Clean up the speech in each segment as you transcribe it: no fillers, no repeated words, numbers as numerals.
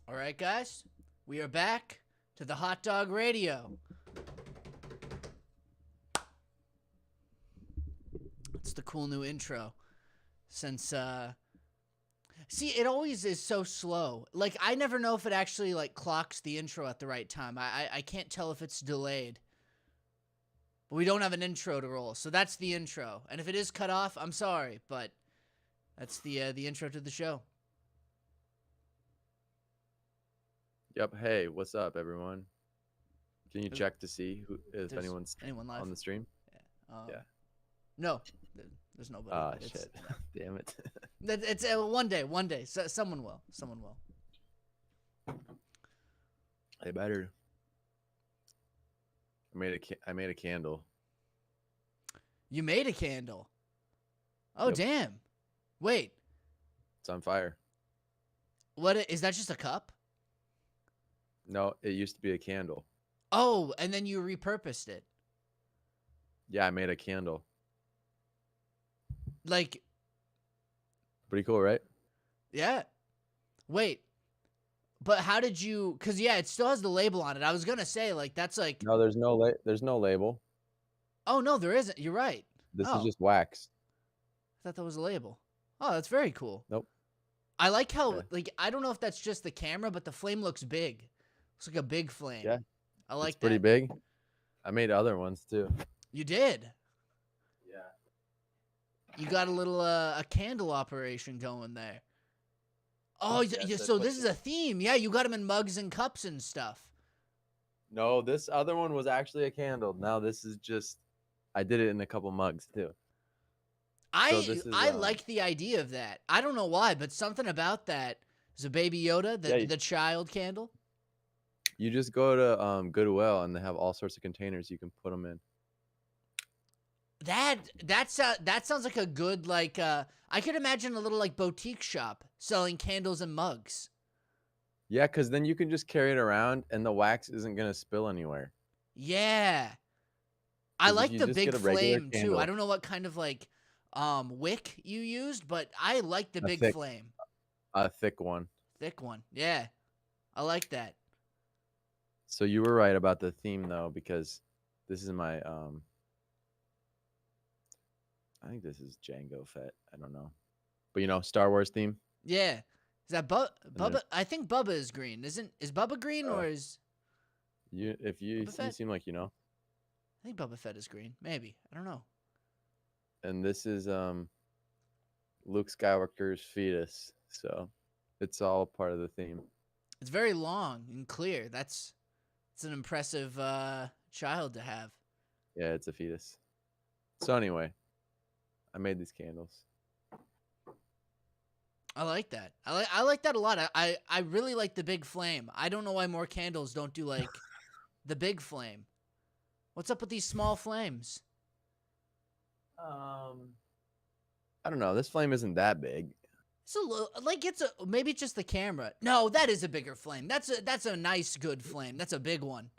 All right, guys, we are back to the Hot Dog Radio. It's the cool new intro. Since see, it always is so slow. Like I never know if it actually like clocks the intro at the right time. I can't tell if it's delayed. But we don't have an intro to roll, so that's the intro. And if it is cut off, I'm sorry, but that's the intro to the show. Yep. Hey, what's up, everyone? Can you check to see if There's anyone's anyone live on the stream? Yeah. No, there's nobody. Ah, shit. Damn it. It's one day. So, someone will. They better. I made a candle. You made a candle. Oh, Yep. damn. Wait, It's on fire. what is that? Just a cup? No, it used to be a candle. Oh, and then you repurposed it. Yeah, I made a candle. Like, Pretty cool, right? yeah. Wait, but how did you? Because yeah, it still has the label on it. I was gonna say like that's like. No, there's no label. Oh no, there isn't. You're right. This is Oh, just wax. I thought that was a label. Oh, that's very cool. Nope. I like how Yeah. like I don't know if that's just the camera, but the flame looks big. Looks like a big flame. Yeah. I like It's pretty that. big. I made other ones too. You did. Yeah. You got a little a candle operation going there. Oh, Yes, so I this put is a theme. Yeah, you got them in mugs and cups and stuff. No, this other one was actually a candle. Now this is just I did it in a couple mugs too. So this is I like the idea of that. I don't know why, but something about that is a Baby Yoda, Yeah. the child candle. You just go to Goodwill and they have all sorts of containers you can put them in. That sounds like a good like I could imagine a little like boutique shop selling candles and mugs. Yeah, because then you can just carry it around and the wax isn't gonna spill anywhere. Yeah. I 'Cause if like you the just big get a regular flame too. I candle, don't know what kind of like wick you used, but I like the a big thick, flame. a thick one. Thick one. Yeah. I like that. So you were right about the theme though, because this is my I think this is Django Fett. I don't know, but Star Wars theme. Yeah. Is that And Bubba? then I think Bubba is green. Is Bubba green uh, or is you Bubba Fett? seem like you know. I think Bubba Fett is green. Maybe. I don't know. And this is Luke Skywalker's fetus. So it's all part of the theme. It's very long and clear. It's an impressive child to have. Yeah, it's a fetus. So anyway, I made these candles. I like that. I like that a lot. I really like the big flame. I don't know why more candles don't do like the big flame. What's up with these small flames? I don't know. This flame isn't that big. It's a little like maybe it's just the camera. No, that is a bigger flame. That's a nice good flame. That's a big one.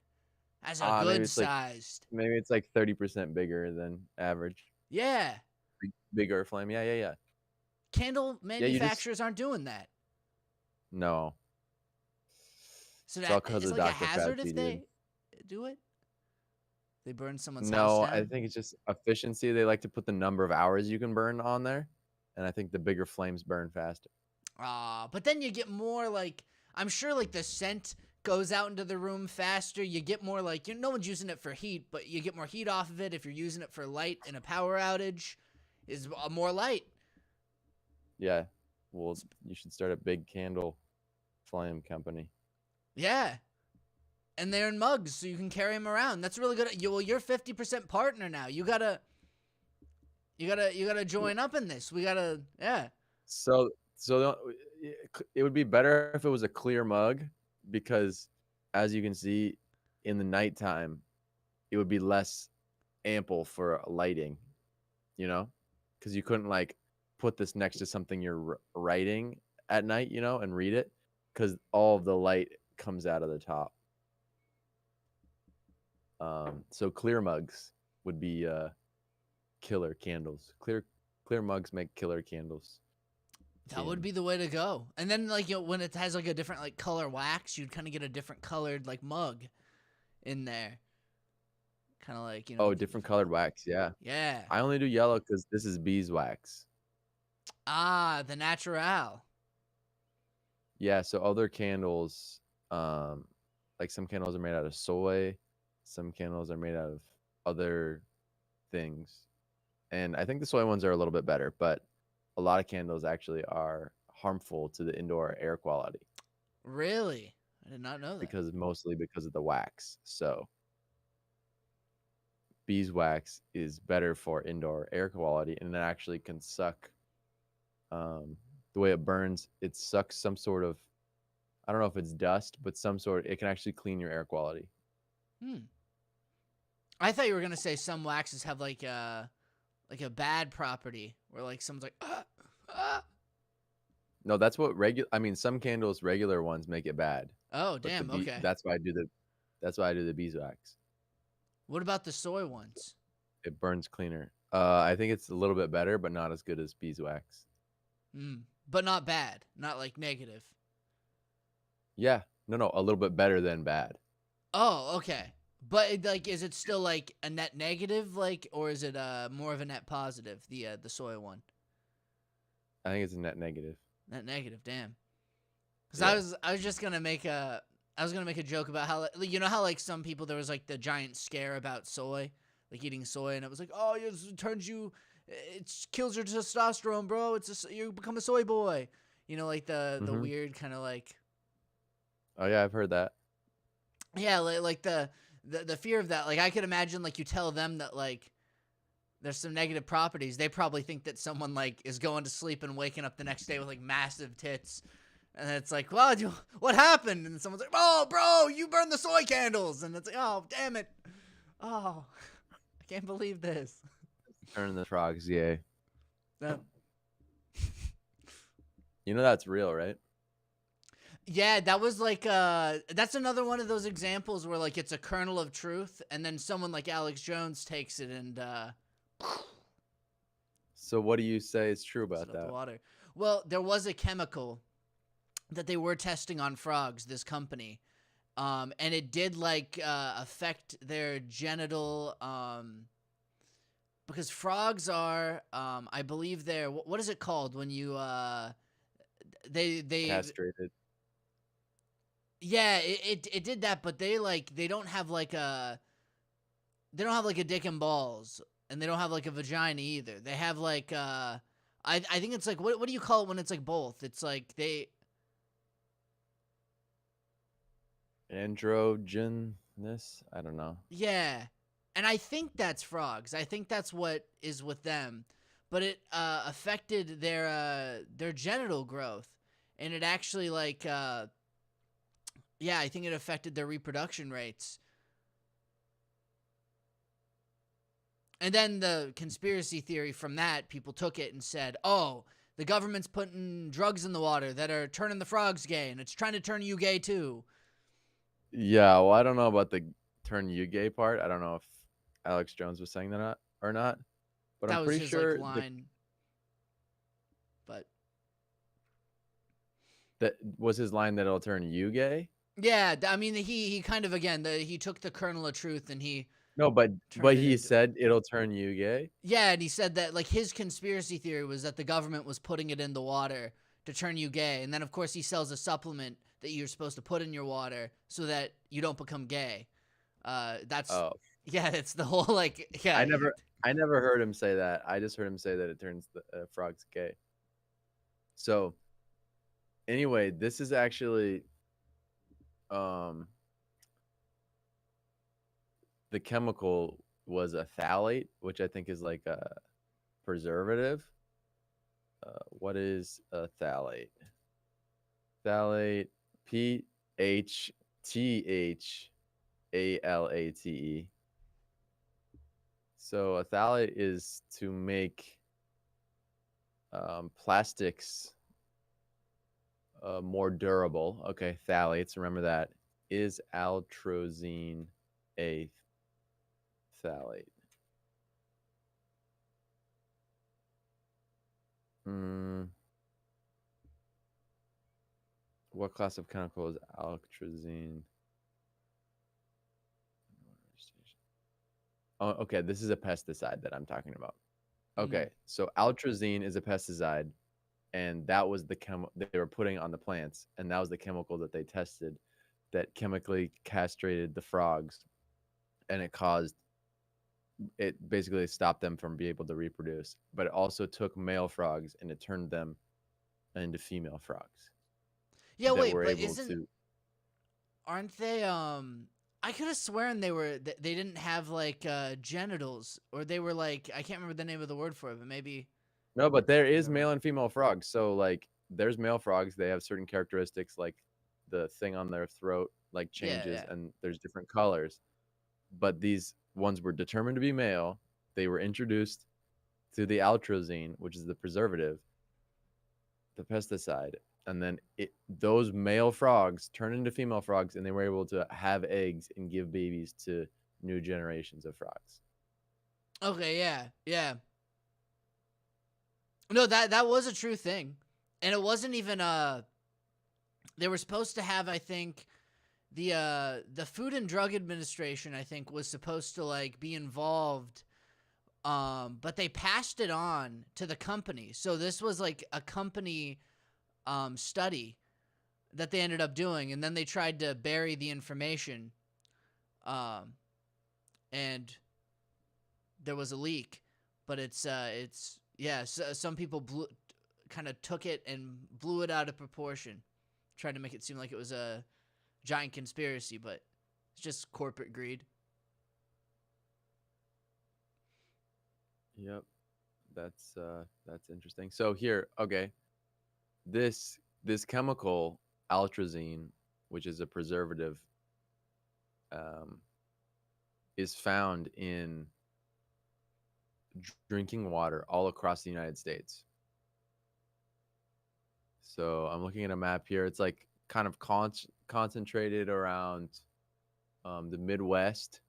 That's a Maybe good it's like sized. maybe it's like 30% bigger than average. Yeah. Bigger flame. Yeah. Candle Yeah, you just manufacturers aren't doing that. no. So It's all that because is of like a Dr. hazard Pepsi, if dude. they do it. They burn someone's house No, down. I think it's just efficiency. They like to put the number of hours you can burn on there, and I think the bigger flames burn faster. But then you get more like I'm sure like the scent goes out into the room faster. You get more like no one's using it for heat, but you get more heat off of it if you're using it for light in a power outage. Is more light. Yeah. Well, you should start a big candle flame company. Yeah. And they're in mugs, so you can carry them around. That's really good. You're 50% partner now. You gotta join up in this. We gotta, yeah. So it would be better if it was a clear mug, because as you can see in the nighttime, it would be less ample for lighting, because you couldn't like put this next to something you're writing at night, and read it, because all of the light comes out of the top. So clear mugs would be killer candles. Clear mugs make killer candles. That would be the way to go. And then like when it has like a different like color wax, you'd kind of get a different colored like mug in there. Kind of like, Oh, different colored wax. Yeah. Yeah. I only do yellow because this is beeswax. Ah, the natural. Yeah. So other candles, like some candles are made out of soy, some candles are made out of other things. And I think the soy ones are a little bit better, but a lot of candles actually are harmful to the indoor air quality Really? I did not know that. mostly because of the wax. So beeswax is better for indoor air quality, and it actually can suck. The way it burns, it sucks some sort of, I don't know if it's dust, but some sort. It can actually clean your air quality. Hmm. I thought you were gonna say some waxes have like a bad property where like someone's like ah. No, that's what regular. I mean, some candles, regular ones, make it bad. Oh But damn. Okay. that's why I do the. That's why I do the beeswax. What about the soy ones? It burns cleaner. I think it's a little bit better, but not as good as beeswax. But not bad. Not like negative. Yeah, no, a little bit better than bad. Oh, okay. But like, is it still like a net negative, like, or is it more of a net positive? The soy one. I think it's a net negative. Net negative. Damn. Because Yeah. I was just gonna make a joke about how you know how like some people there was like the giant scare about soy, like eating soy, and it was like, oh, it turns you, it kills your testosterone, bro. You become a soy boy. You know, like the weird kind of like. Oh yeah, I've heard that. Yeah, like the fear of that. Like I could imagine like you tell them that like there's some negative properties. They probably think that someone like is going to sleep and waking up the next day with like massive tits. And it's like, well, what happened? And someone's like, oh, bro, you burned the soy candles. And it's like, oh, damn it. Oh, I can't believe this. Turning the frogs, yay. No. You know that's real, right? Yeah, that was like, that's another one of those examples where like it's a kernel of truth. And then someone like Alex Jones takes it and, So what do you say is true about the that? water. Well, there was a chemical that they were testing on frogs, this company, and it did like affect their genital, because frogs are, I believe they're what is it called when you they Castrated. yeah, it did that, but they don't have like a dick and balls, and they don't have like a vagina either. They have like I think it's like what do you call it when it's like both? It's like they. Androgynous? I don't know. Yeah. And I think that's frogs. I think that's what is with them. But it affected their genital growth. And it actually like yeah, I think it affected their reproduction rates. And then the conspiracy theory from that, people took it and said, "Oh, the government's putting drugs in the water that are turning the frogs gay, and it's trying to turn you gay too." Yeah, well, I don't know about the turn you gay part. I don't know if Alex Jones was saying that or not, but That I'm was pretty his sure like line. But that was his line that it'll turn you gay. yeah, I mean he kind of again he took the kernel of truth and he No, but turned it he into. said it'll turn you gay. Yeah, and he said that like his conspiracy theory was that the government was putting it in the water to turn you gay, and then of course he sells a supplement that you're supposed to put in your water so that you don't become gay. That's yeah, it's the whole like yeah. I never heard him say that. I just heard him say that it turns the frogs gay. So anyway, this is actually the chemical was a phthalate, which I think is like a preservative. What is a phthalate? Phthalate, PHTHALATE. So a phthalate is to make plastics more durable. Okay, phthalates, remember that. Is altrozine a phthalate? What class of chemical is atrazine? Oh, okay. This is a pesticide that I'm talking about. Mm. Okay, so atrazine is a pesticide, and that was the they were putting on the plants, and that was the chemical that they tested that chemically castrated the frogs, and it basically stopped them from being able to reproduce. But it also took male frogs and it turned them into female frogs Yeah, that wait, were but able isn't to. aren't they I could have sworn they didn't have like genitals, or they were like, I can't remember the name of the word for it, but maybe No, but there maybe is I'm male wrong. and female frogs. So like, there's male frogs. They have certain characteristics, like the thing on their throat like Yeah, changes, yeah. and there's different colors. But these ones were determined to be male. They were introduced to the altrazine, which is the preservative, the pesticide, and then those male frogs turned into female frogs, and they were able to have eggs and give babies to new generations of frogs. Okay, yeah, yeah. No, that was a true thing, and it wasn't even they were supposed to have, I think, the Food and Drug Administration, I think, was supposed to like be involved, but they passed it on to the company. So this was like a company study that they ended up doing, and then they tried to bury the information, um, and there was a leak. But it's yeah, so, some people kind of took it and blew it out of proportion, tried to make it seem like it was a giant conspiracy, but it's just corporate greed. Yep, that's interesting. So here, okay, this chemical altrazine, which is a preservative, um, is found in drinking water all across the United States. So I'm looking at a map here. It's like kind of concentrated around the Midwest.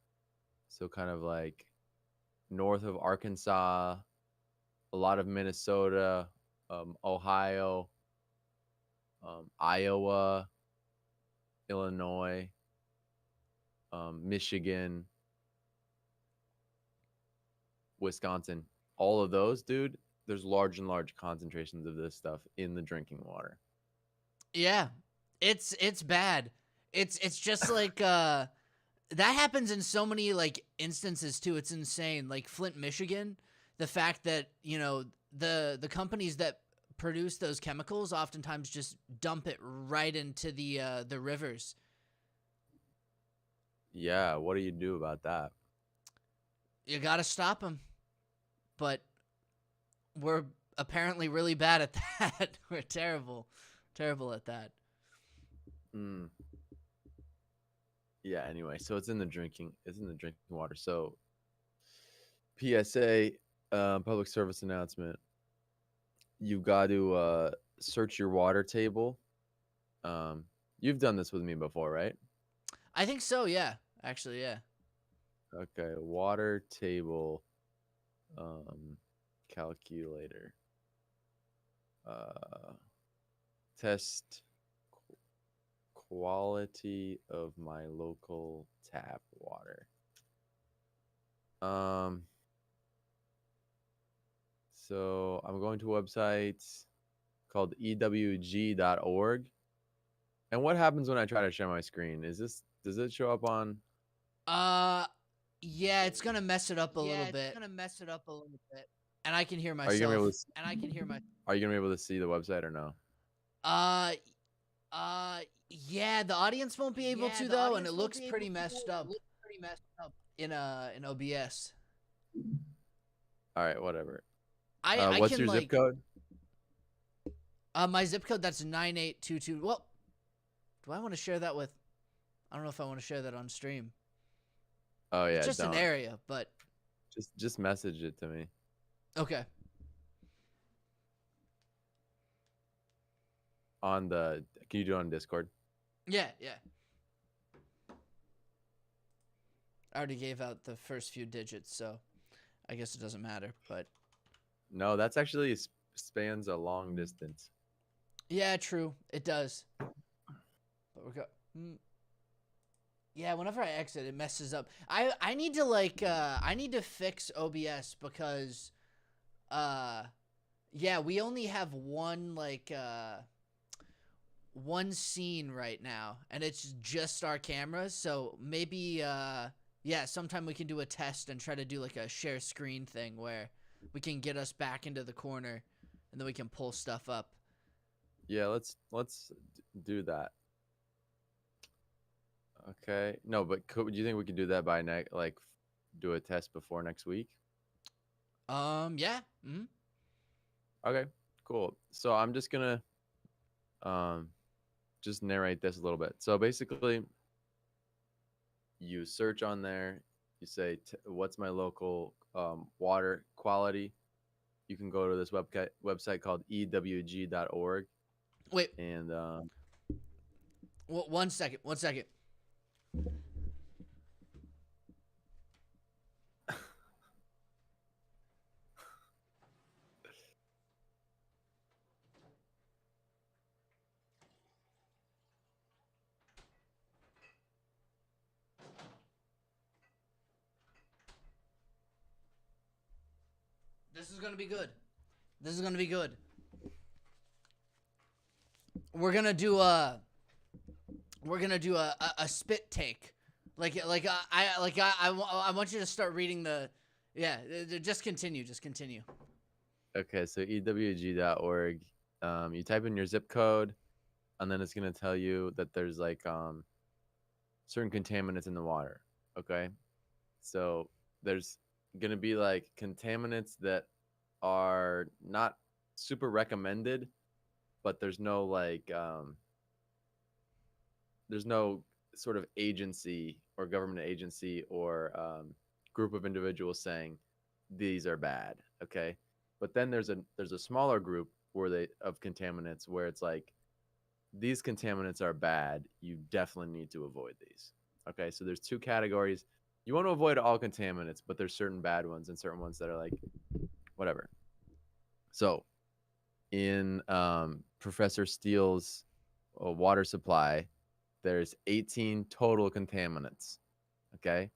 So kind of like north of Arkansas, a lot of Minnesota, Ohio, Iowa, Illinois, Michigan, Wisconsin. All of those, dude, there's large and large concentrations of this stuff in the drinking water. Yeah, it's bad. It's just like that happens in so many like instances too. It's insane. Like Flint, Michigan, the fact that, the companies that produce those chemicals oftentimes just dump it right into the rivers. Yeah, what do you do about that? You got to stop them. But we're apparently really bad at that. We're terrible at that. Mm, yeah. Anyway, so it's in the drinking water. So PSA, public service announcement. You've got to search your water table. Um, you've done this with me before, right? I think so, yeah. Actually, yeah. Okay, water table um, calculator. Uh, test quality of my local tap water. Um, so I'm going to a website called ewg.org. And what happens when I try to share my screen? Does it show up on? Uh yeah, it's going to mess it up a Yeah, little it's bit. gonna mess it up a little bit. And I can hear Are you gonna be able myself. to? Are you gonna be able to see the website or no? Uh yeah, the audience won't be able Yeah, to the though, and it audience won't looks be able pretty to, messed and it up looks pretty messed up. in OBS. All right, whatever. I What's can your zip like code? my zip code, that's 9822. Well, do I want to share that with, I don't know if I want to share that on stream. Oh It's yeah, just an don't. area, but Just message it to me okay. on the. Can you do it on Discord? Yeah, yeah. I already gave out the first few digits, so I guess it doesn't matter, but No, that's actually spans a long distance. yeah, true. It does. Mm, yeah, whenever I exit, it messes up. I need to like I need to fix OBS because uh yeah, we only have one like one scene right now, and it's just our cameras. So maybe yeah, sometime we can do a test and try to do like a share screen thing where we can get us back into the corner and then we can pull stuff up. Yeah, do that. Okay. No, but do you think we could do that by next, like, do a test before next week? Yeah. Mm-hmm. Okay, cool. So I'm just gonna um just narrate this a little bit. So basically, you search on there, you say, "What's my local water quality?" You can go to this website called ewg.org, Wait, and 1 second. 1 second. This is gonna be good. This is gonna be good. We're gonna do a a spit take. I want you to start reading the. Yeah, just continue. Just continue. okay, so ewg.org. You type in your zip code, and then it's gonna tell you that there's like certain contaminants in the water. Okay, so there's gonna be like contaminants that are not super recommended, but there's no sort of agency or government agency or group of individuals saying these are bad. Okay, but then there's a smaller group of contaminants where it's like these contaminants are bad. You definitely need to avoid these. Okay, so there's two categories. You want to avoid all contaminants, but there's certain bad ones and certain ones that are like whatever. So in Professor Steele's water supply, there's 18 total contaminants. Okay,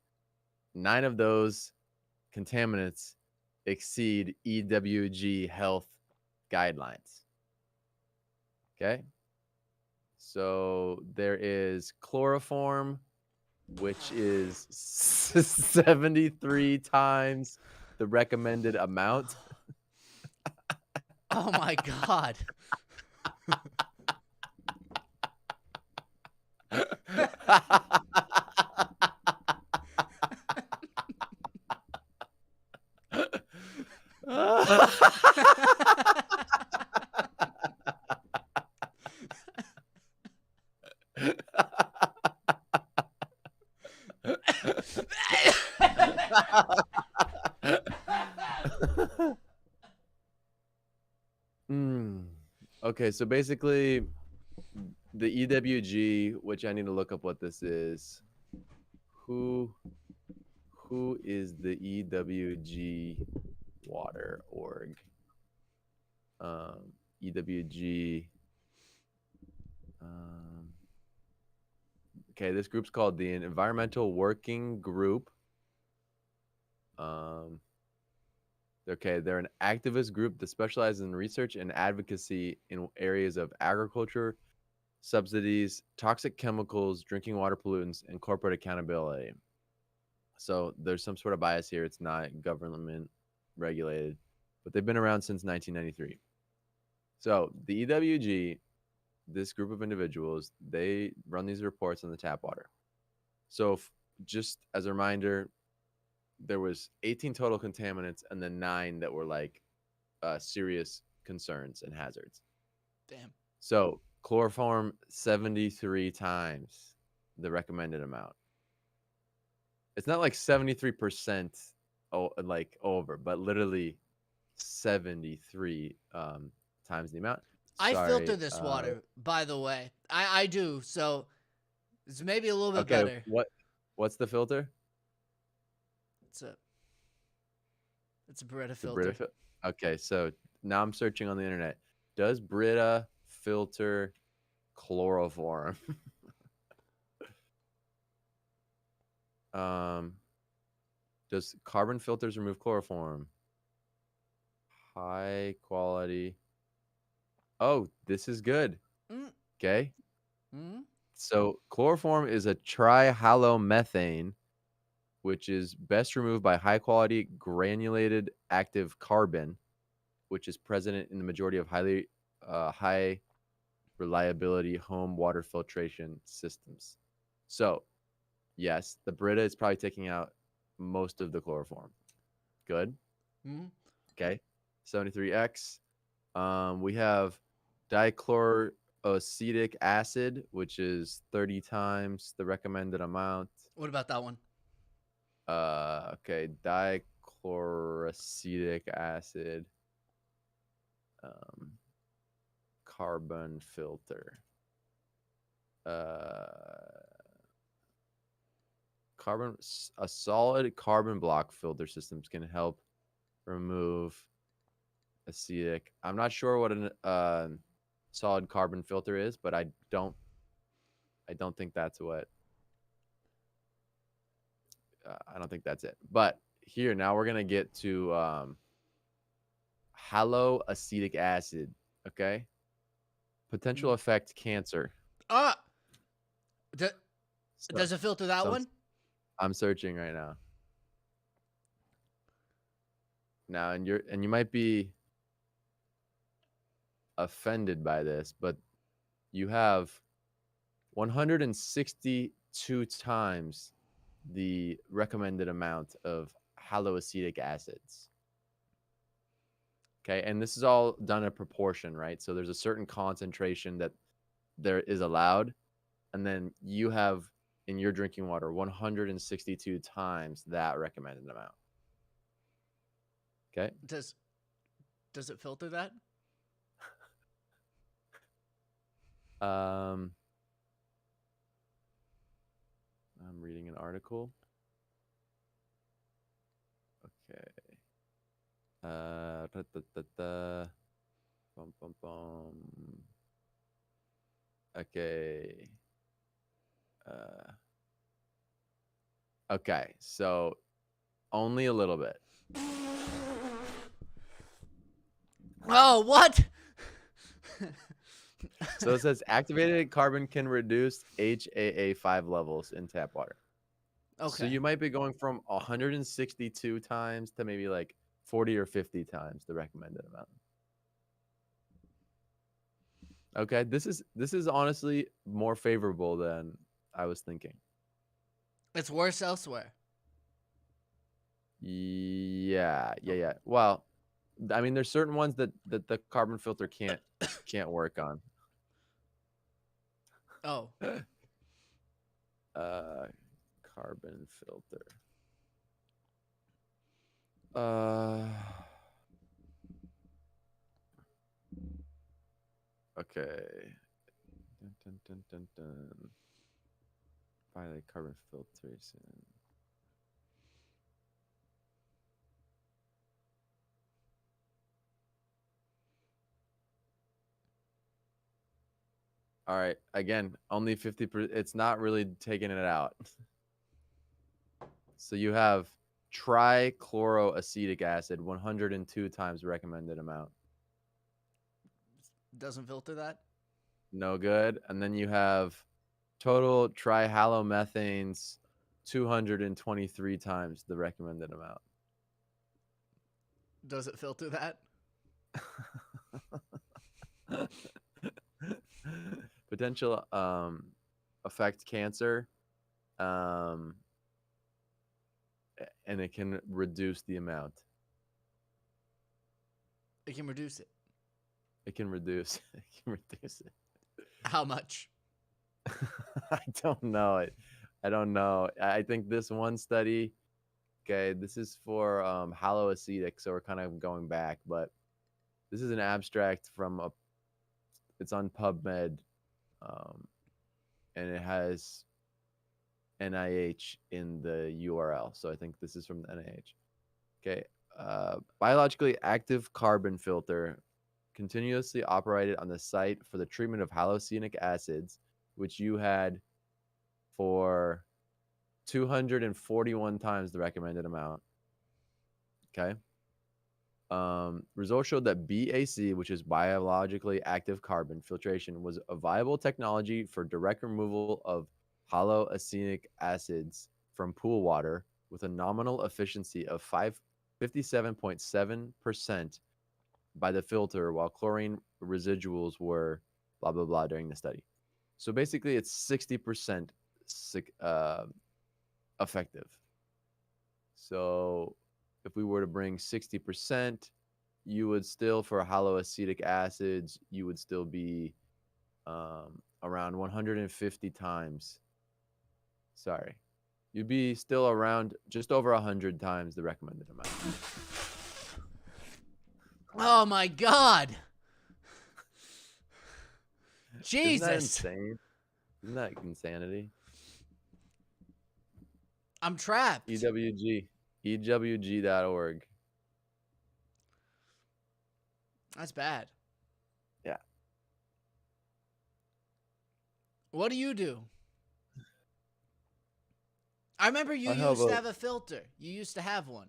9 of those contaminants exceed EWG health guidelines. Okay, so there is chloroform, which is 73 times the recommended amount. Oh my god. Okay, so basically, the EWG, which I need to look up what this is. Who is the EWG water org? EWG. Okay, this group's called the Environmental Working Group. Okay, they're an activist group that specializes in research and advocacy in areas of agriculture, subsidies, toxic chemicals, drinking water pollutants, and corporate accountability. So there's some sort of bias here. It's not government regulated, but they've been around since 1993. So the EWG, this group of individuals, they run these reports on the tap water. So just as a reminder, there was 18 total contaminants and then 9 that were like serious concerns and hazards. Damn. So chloroform 73 times the recommended amount. It's not like 73% like over, but literally 73 times the amount. I Sorry, filter this water, by the way. I do, so it's maybe a little bit okay, better. what's the filter? It's a Brita The filter. Brita okay, so now I'm searching on the internet. Does Brita filter chloroform? Does carbon filters remove chloroform? High quality. Oh, this is good. Mm, Okay. mm. So chloroform is a trihalomethane, which is best removed by high quality granulated active carbon, which is present in the majority of high reliability home water filtration systems. So, yes, the Brita is probably taking out most of the chloroform. Good. Mm. Okay. 73X. We have dichloroacetic acid, which is 30 times the recommended amount. What about that one? Okay, dichloroacetic acid, um, carbon filter. A solid carbon block filter systems can help remove acetic. I'm not sure what a solid carbon filter is, but I don't think that's what. I don't think that's it. But here now we're gonna get to haloacetic acid. Okay, potential Mm. effect cancer. Ah, D- So, does it filter that so one? I'm searching right now. Now, and you might be offended by this, but you have 162 times the recommended amount of haloacetic acids. Okay, and this is all done in proportion, right? So there's a certain concentration that there is allowed, and then you have in your drinking water 162 times that recommended amount. Okay. Does it filter that? Um, I'm reading an article. Okay. Da, da, da, da. Bum, bum, bum. Okay. Okay. So only a little bit. Oh, what? So it says activated carbon can reduce HAA5 levels in tap water. So Okay. you might be going from 162 times to maybe like 40 or 50 times the recommended amount. Okay, this is honestly more favorable than I was thinking. It's worse elsewhere. Yeah. Well, I mean, there's certain ones that the carbon filter can't work on. Oh. Uh, carbon filter. Uh, okay. Dun, dun, dun, dun, dun. Violate carbon filtration. All right. Again, only 50%. It's not really taking it out. So you have trichloroacetic acid, 102 times recommended amount. Doesn't filter that? No good. And then you have total trihalomethanes, 223 times the recommended amount. Does it filter that? Potential affect cancer. Um, and it can reduce the amount. It can reduce it. It can reduce. It can reduce it. How much? I don't know it. I don't know. I think this one study. Okay, this is for haloacetic, so we're kind of going back, but this is an abstract from a. It's on PubMed, and it has NIH in the URL. So I think this is from the NIH. Okay. Biologically active carbon filter continuously operated on the site for the treatment of halocenic acids, which you had for 241 times the recommended amount. Okay. Results showed that BAC, which is biologically active carbon filtration, was a viable technology for direct removal of hollow acetic acids from pool water with a nominal efficiency of 57.7% by the filter, while chlorine residuals were blah, blah, blah during the study. So basically, it's 60% effective. So if we were to bring 60%, you would still, for hollow acetic acids, you would still be around 150 times. Sorry. You'd be still around just over 100 times the recommended amount. Oh my God. Isn't that Jesus. insane? Isn't that insanity? I'm trapped. EWG. EWG.org. That's bad. Yeah. What do you do? I remember you I have used to a- have a filter. You used to have one.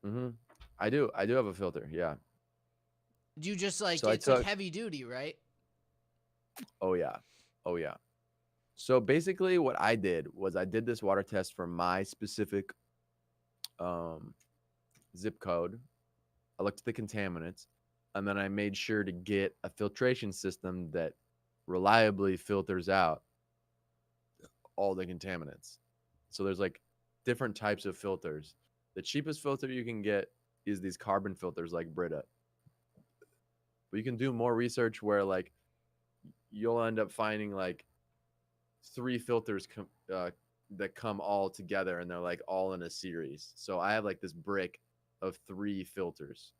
Mm-hmm. I do have a filter. Yeah. You just like, So I it's like took. heavy duty, right? Oh yeah. Oh yeah. So basically, what I did was I did this water test for my specific zip code. I looked at the contaminants, and then I made sure to get a filtration system that reliably filters out all the contaminants. So there's like different types of filters. The cheapest filter you can get is these carbon filters like Brita. But you can do more research where like you'll end up finding like 3 filters that come all together, and they're like all in a series. So I have like this brick of 3 filters,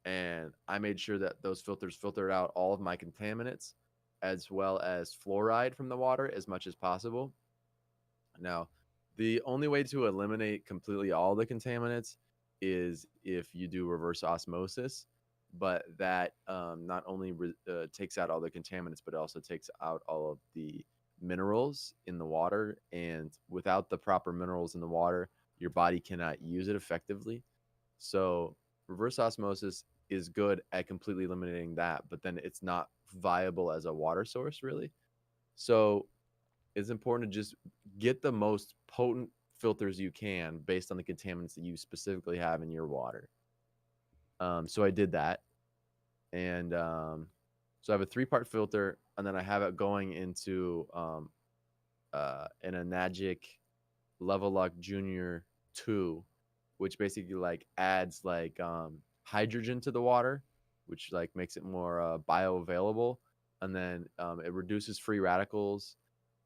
and I made sure that those filters filtered out all of my contaminants as well as fluoride from the water as much as possible. Now, the only way to eliminate completely all the contaminants is if you do reverse osmosis, but that not only takes out all the contaminants, but also takes out all of the minerals in the water. And without the proper minerals in the water, your body cannot use it effectively. So, reverse osmosis is good at completely eliminating that, but then it's not viable as a water source, really. So, it's important to just get the most potent filters you can based on the contaminants that you specifically have in your water. So I did that, and so I have a 3-part filter, and then I have it going into an Enagic Level Lock Junior 2, which basically like adds like hydrogen to the water, which like makes it more bioavailable, and then it reduces free radicals,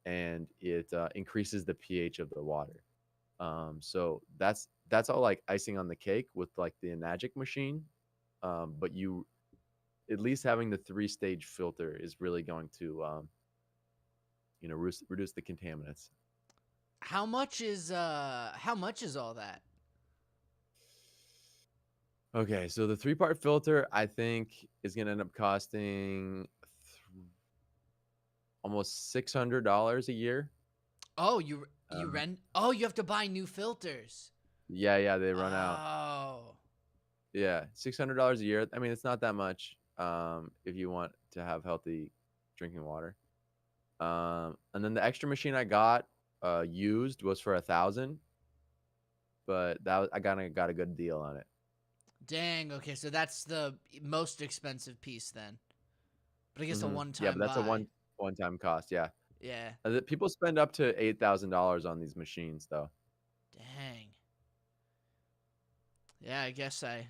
and it increases the pH of the water. So that's all like icing on the cake with like the Enagic machine. But you at least having the 3-stage filter is really going to reduce the contaminants. How much is all that? Okay, so the 3-part filter I think is gonna end up costing almost $600 a year. Oh, you Um, rent. Oh, you have to buy new filters. yeah, they run out. Oh. Yeah, $600 a year. I mean, it's not that much if you want to have healthy drinking water. And then the extra machine I got used was for 1,000, but I got a good deal on it. Dang. Okay, so that's the most expensive piece then. But I guess a Yeah, but one-time that's a buy. one-time cost. Yeah, Yeah. people spend up to $8,000 on these machines, though. Dang. Yeah, I guess I.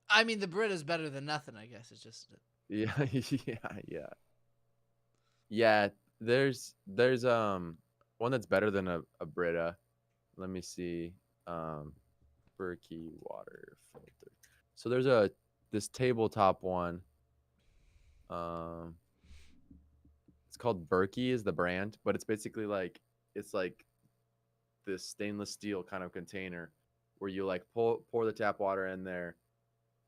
I mean, the Brita's better than nothing. I guess it's just. Yeah, yeah. There's one that's better than a Brita. Let me see. Berkey water filter. So there's this tabletop one. Um, it's called Berkey is the brand, but it's basically like it's like this stainless steel kind of container where you like pour the tap water in there,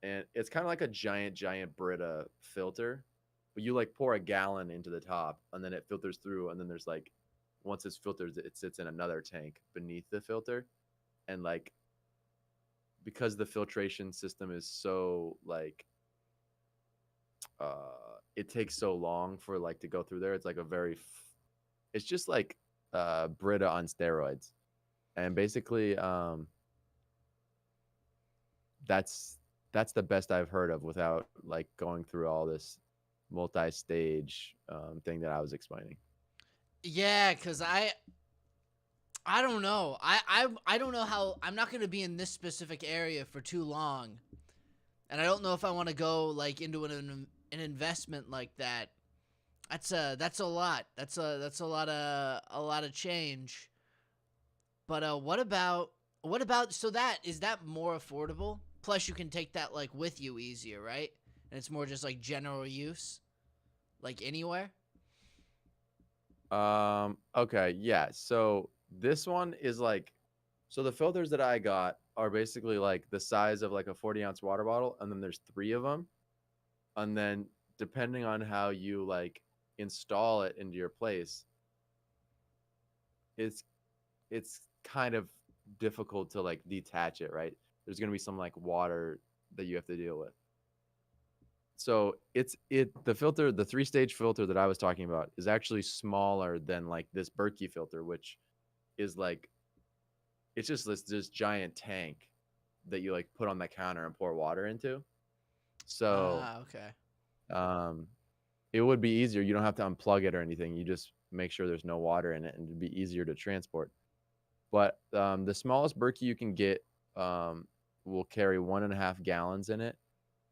and it's kind of like a giant Brita filter, but you like pour a gallon into the top and then it filters through, and then there's like once it's filtered, it sits in another tank beneath the filter. And like because the filtration system is so like it takes so long for like to go through there, it's like a very it's just like Brita on steroids. And basically that's the best I've heard of without like going through all this multi-stage thing that I was explaining. Yeah, cuz I don't know. I don't know how. I'm not going to be in this specific area for too long. And I don't know if I want to go like into an investment like that. That's a lot. That's a lot of change. But what about so that is that more affordable? Plus you can take that like with you easier, right? And it's more just like general use, like anywhere. Okay, yeah. So this one is like, so the filters that I got are basically like the size of like a 40-ounce water bottle, and then there's three of them. And then depending on how you like install it into your place, it's it's kind of difficult to like detach it, right? There's gonna be some like water that you have to deal with. So the filter, the three-stage filter that I was talking about is actually smaller than like this Berkey filter, which is like it's just this giant tank that you like put on the counter and pour water into. So Ah, okay. um it would be easier. You don't have to unplug it or anything. You just make sure there's no water in it, and it'd be easier to transport. But the smallest Berkey you can get will carry 1.5 gallons in it,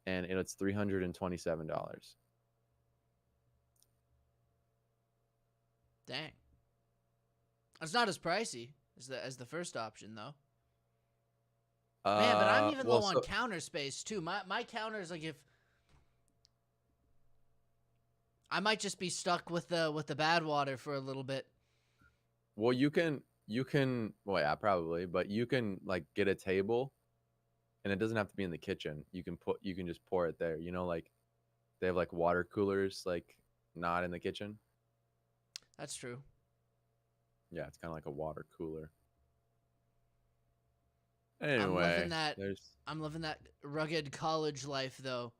and it's $327. Dang. It's not as pricey as the first option though. Man, but I'm even Well, low on so counter space too. My counter is like if I might just be stuck with the bad water for a little bit. well you can well yeah probably, but you can like get a table, and it doesn't have to be in the kitchen. You can just pour it there. You know, like they have like water coolers like not in the kitchen. That's true. Yeah, it's kind of like a water cooler. I'm living Anyway, that there's I'm living that rugged college life though.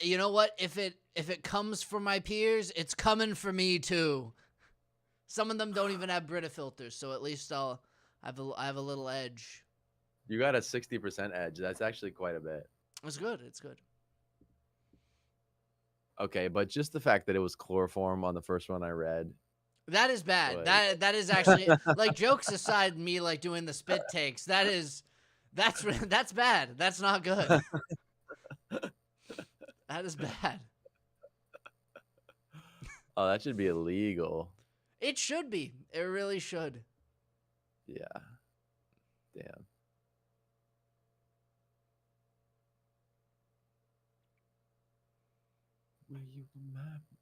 You know what? If it comes for my peers, it's coming for me too. Some of them don't even have Brita filters, so at least I have a little edge. you got a 60% edge. That's actually quite a bit. It's good. It's good. Okay, but just the fact that it was chloroform on the first one I read That is bad. was That is actually like jokes aside. Me like doing the spit takes. That's bad. That's not good. That is bad. oh, that should be illegal. It should be. It really should. Yeah, damn.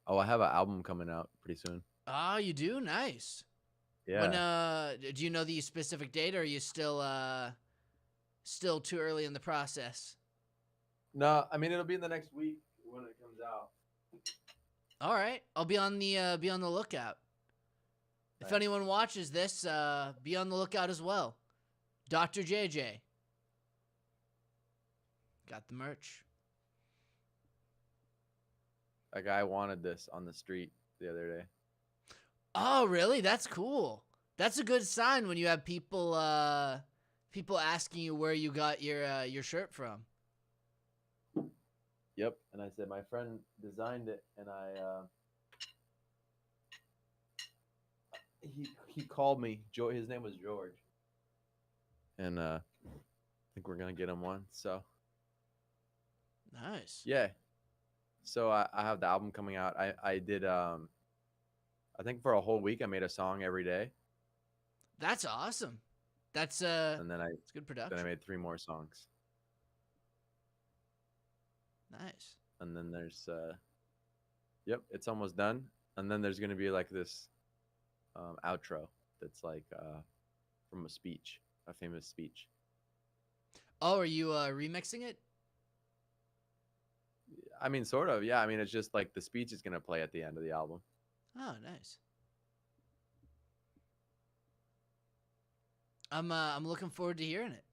Oh, I have an album coming out pretty soon. Oh, you do? Nice. When Yeah. do you know the specific date, or are you still too early in the process? No, I mean it'll be in the next week when it comes out. All right. I'll be on the lookout. If Nice. anyone watches this, be on the lookout as well. Dr. JJ. Got the merch. A guy wanted this on the street the other day. Oh, really? That's cool. That's a good sign when you have people asking you where you got your shirt from. Yep. And I said my friend designed it, and he called me. His name was George, and I think we're gonna get him one. So Nice. yeah. So I have the album coming out. I did I think for a whole week I made a song every day, That's awesome. That's and it's good then I production. made 3 more songs, Nice. and then there's yep, it's almost done, and then there's gonna be like this outro that's like from a speech, a famous speech. Oh, are you remixing it? I mean, sort of. Yeah. I mean, it's just like the speech is gonna play at the end of the album. Oh, nice. I'm looking forward to hearing it.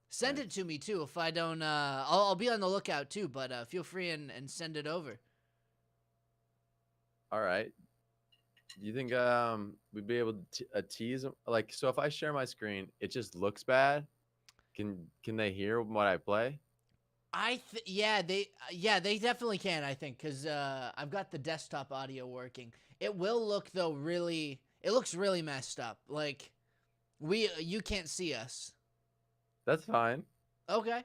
Send it Nice. to me too. If I don't, I'll be on the lookout too. But feel free and send it over. All right. Do you think we'd be able to tease like so if I share my screen, it just looks bad? Can they hear what I play? Yeah, they definitely can. I think because I've got the desktop audio working. It will look though really. It looks really messed up. Like you can't see us. That's fine. Okay.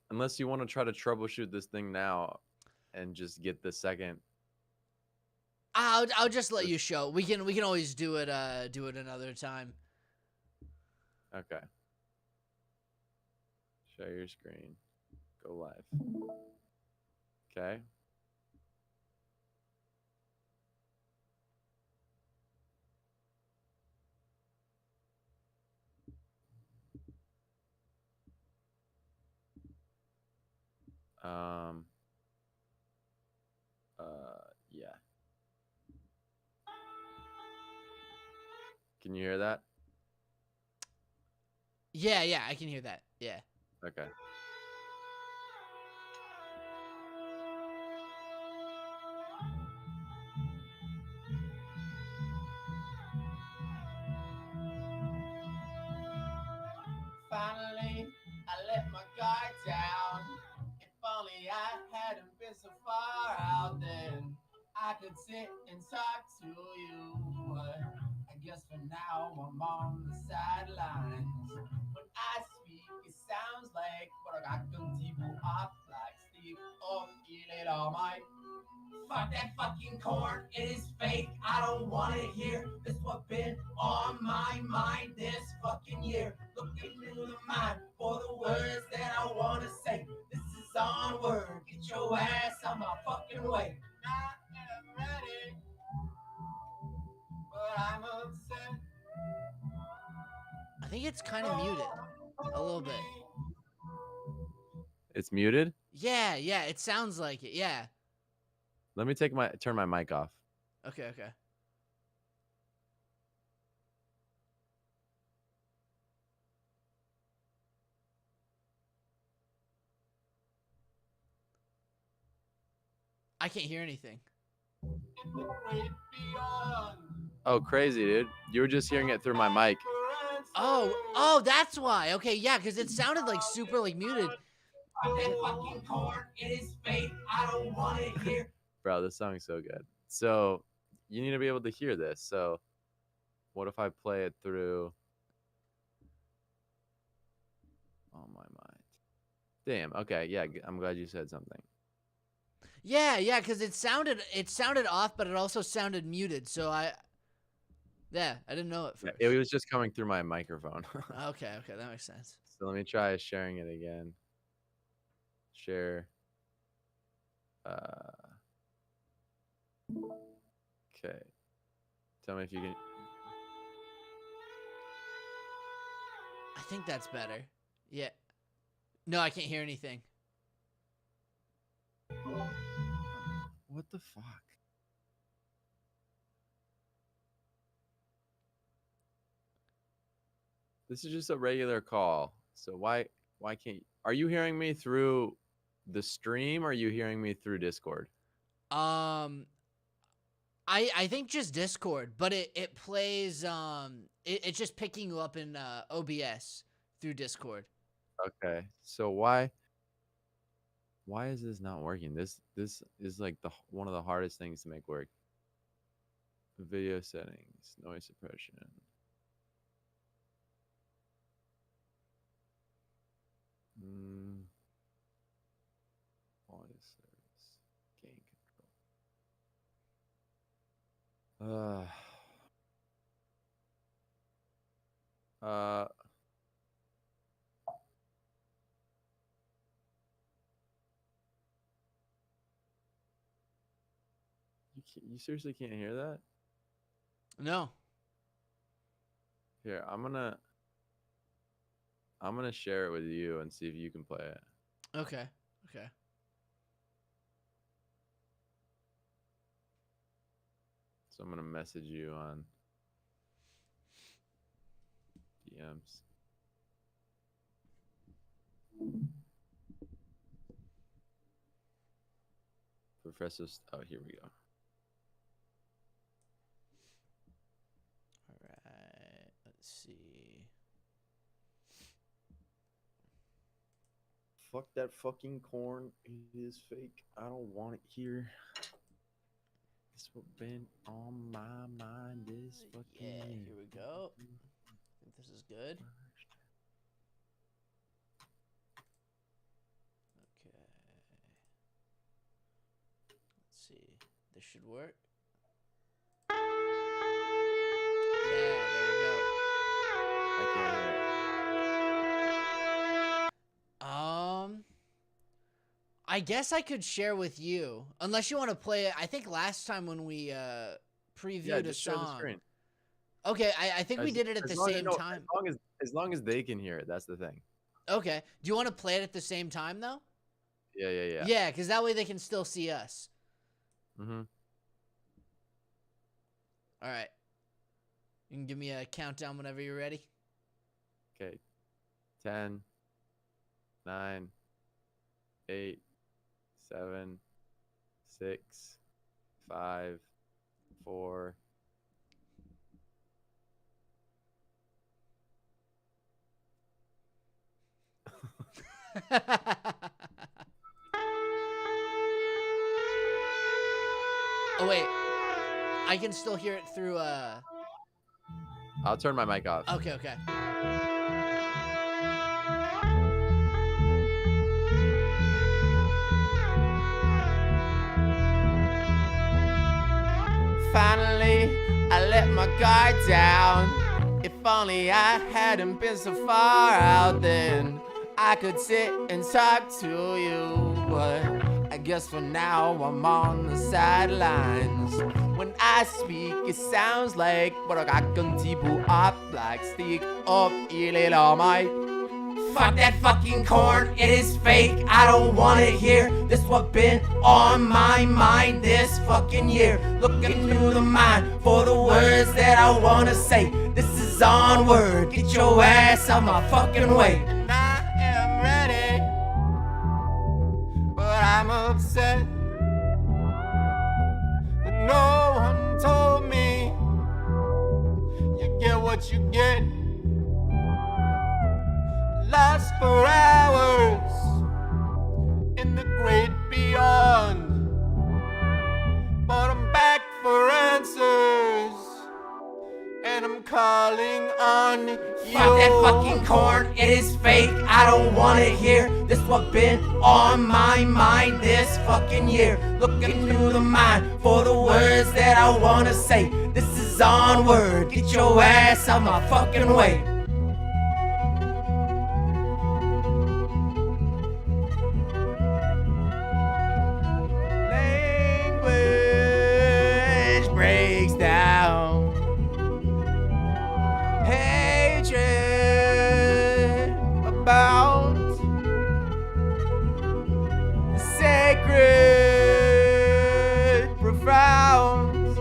Unless you want to try to troubleshoot this thing now and just get the second. I'll just let you show. We can always do it another time. Okay. Share your screen. Go live. Okay. Um yeah. Can you hear that? Yeah, I can hear that. Yeah. Okay. Finally, I let my guard down. If only I hadn't been so far out, then I could sit and talk to you. I guess for now I'm on the sidelines. When I speak, it sounds like but I can people off like Steve or it all my fuck that fucking corn. It is fake. I don't want to hear. This what been on my mind this fucking year. Looking into the mind for the words that I want to say. This is onward. Get your ass on my fucking way. I am ready, but I'm upset. I think it's kind of muted a little bit. It's muted? Yeah, it sounds like it. Yeah. Let me turn my mic off. Okay. I can't hear anything. Oh, crazy, dude. You were just hearing it through my mic. Oh, that's why. Okay, yeah, because it sounded like super like muted. Bro, this song's so good. So you need to be able to hear this. So what if I play it through? Oh my mind. Damn. Okay. Yeah. I'm glad you said something. Yeah, because it sounded off, but it also sounded muted. So I didn't know it Yeah, first. it was just coming through my microphone. Okay, that makes sense. So let me try sharing it again. Share. Okay. Tell me if you can. I think that's better. Yeah. No, I can't hear anything. What the fuck? This is just a regular call. So why can't are you hearing me through the stream or are you hearing me through Discord? I think just Discord, but it plays it's just picking you up in OBS through Discord. Okay. So why is this not working? This is like one of the hardest things to make work. Video settings, noise suppression. Audio service, gain control. You seriously can't hear that? No. Here, I'm gonna. I'm gonna share it with you and see if you can play it. Okay. Okay. So I'm gonna message you on DMs. Professor. Oh, here we go. All right. Let's see. Fuck that fucking corn. It is fake. I don't want it here. This what been on my mind this fucking Yeah, year. here we go. I think this is good. Okay. Let's see. This should work. Yeah, there we go. I can't hear it. I guess I could share with you, unless you want to play it. I think last time when we previewed Yeah, a just share the song. screen. Okay, I think we did it at the same time. As long as they can hear it, that's the thing. Okay. Do you want to play it at the same time though? Yeah. Yeah, because that way they can still see us. Mm-hmm. All right. You can give me a countdown whenever you're ready. Okay. 10, 9, 8, 7, 6, 5, 4. Oh wait, I can still hear it through. I'll turn my mic off. Okay. Finally, I let my guard down. If only I hadn't been so far out, then I could sit and talk to you. But I guess for now I'm on the sidelines. When I speak, it sounds like Barakakantibu up like stick up my. Fuck that fucking corn, it is fake, I don't want it here. This what been on my mind this fucking year. Looking through the mind for the words that I wanna say. This is onward, get your ass out my fucking way. I am ready, but I'm upset that no one told me you get what you get. Lost for hours in the great beyond, but I'm back for answers, and I'm calling on you. Fuck that fucking corn, it is fake, I don't want it here. This what been on my mind this fucking year. Looking through the mind for the words that I wanna say. This is onward, get your ass out my fucking way. Breaks down. Hatred abounds. Sacred, profound.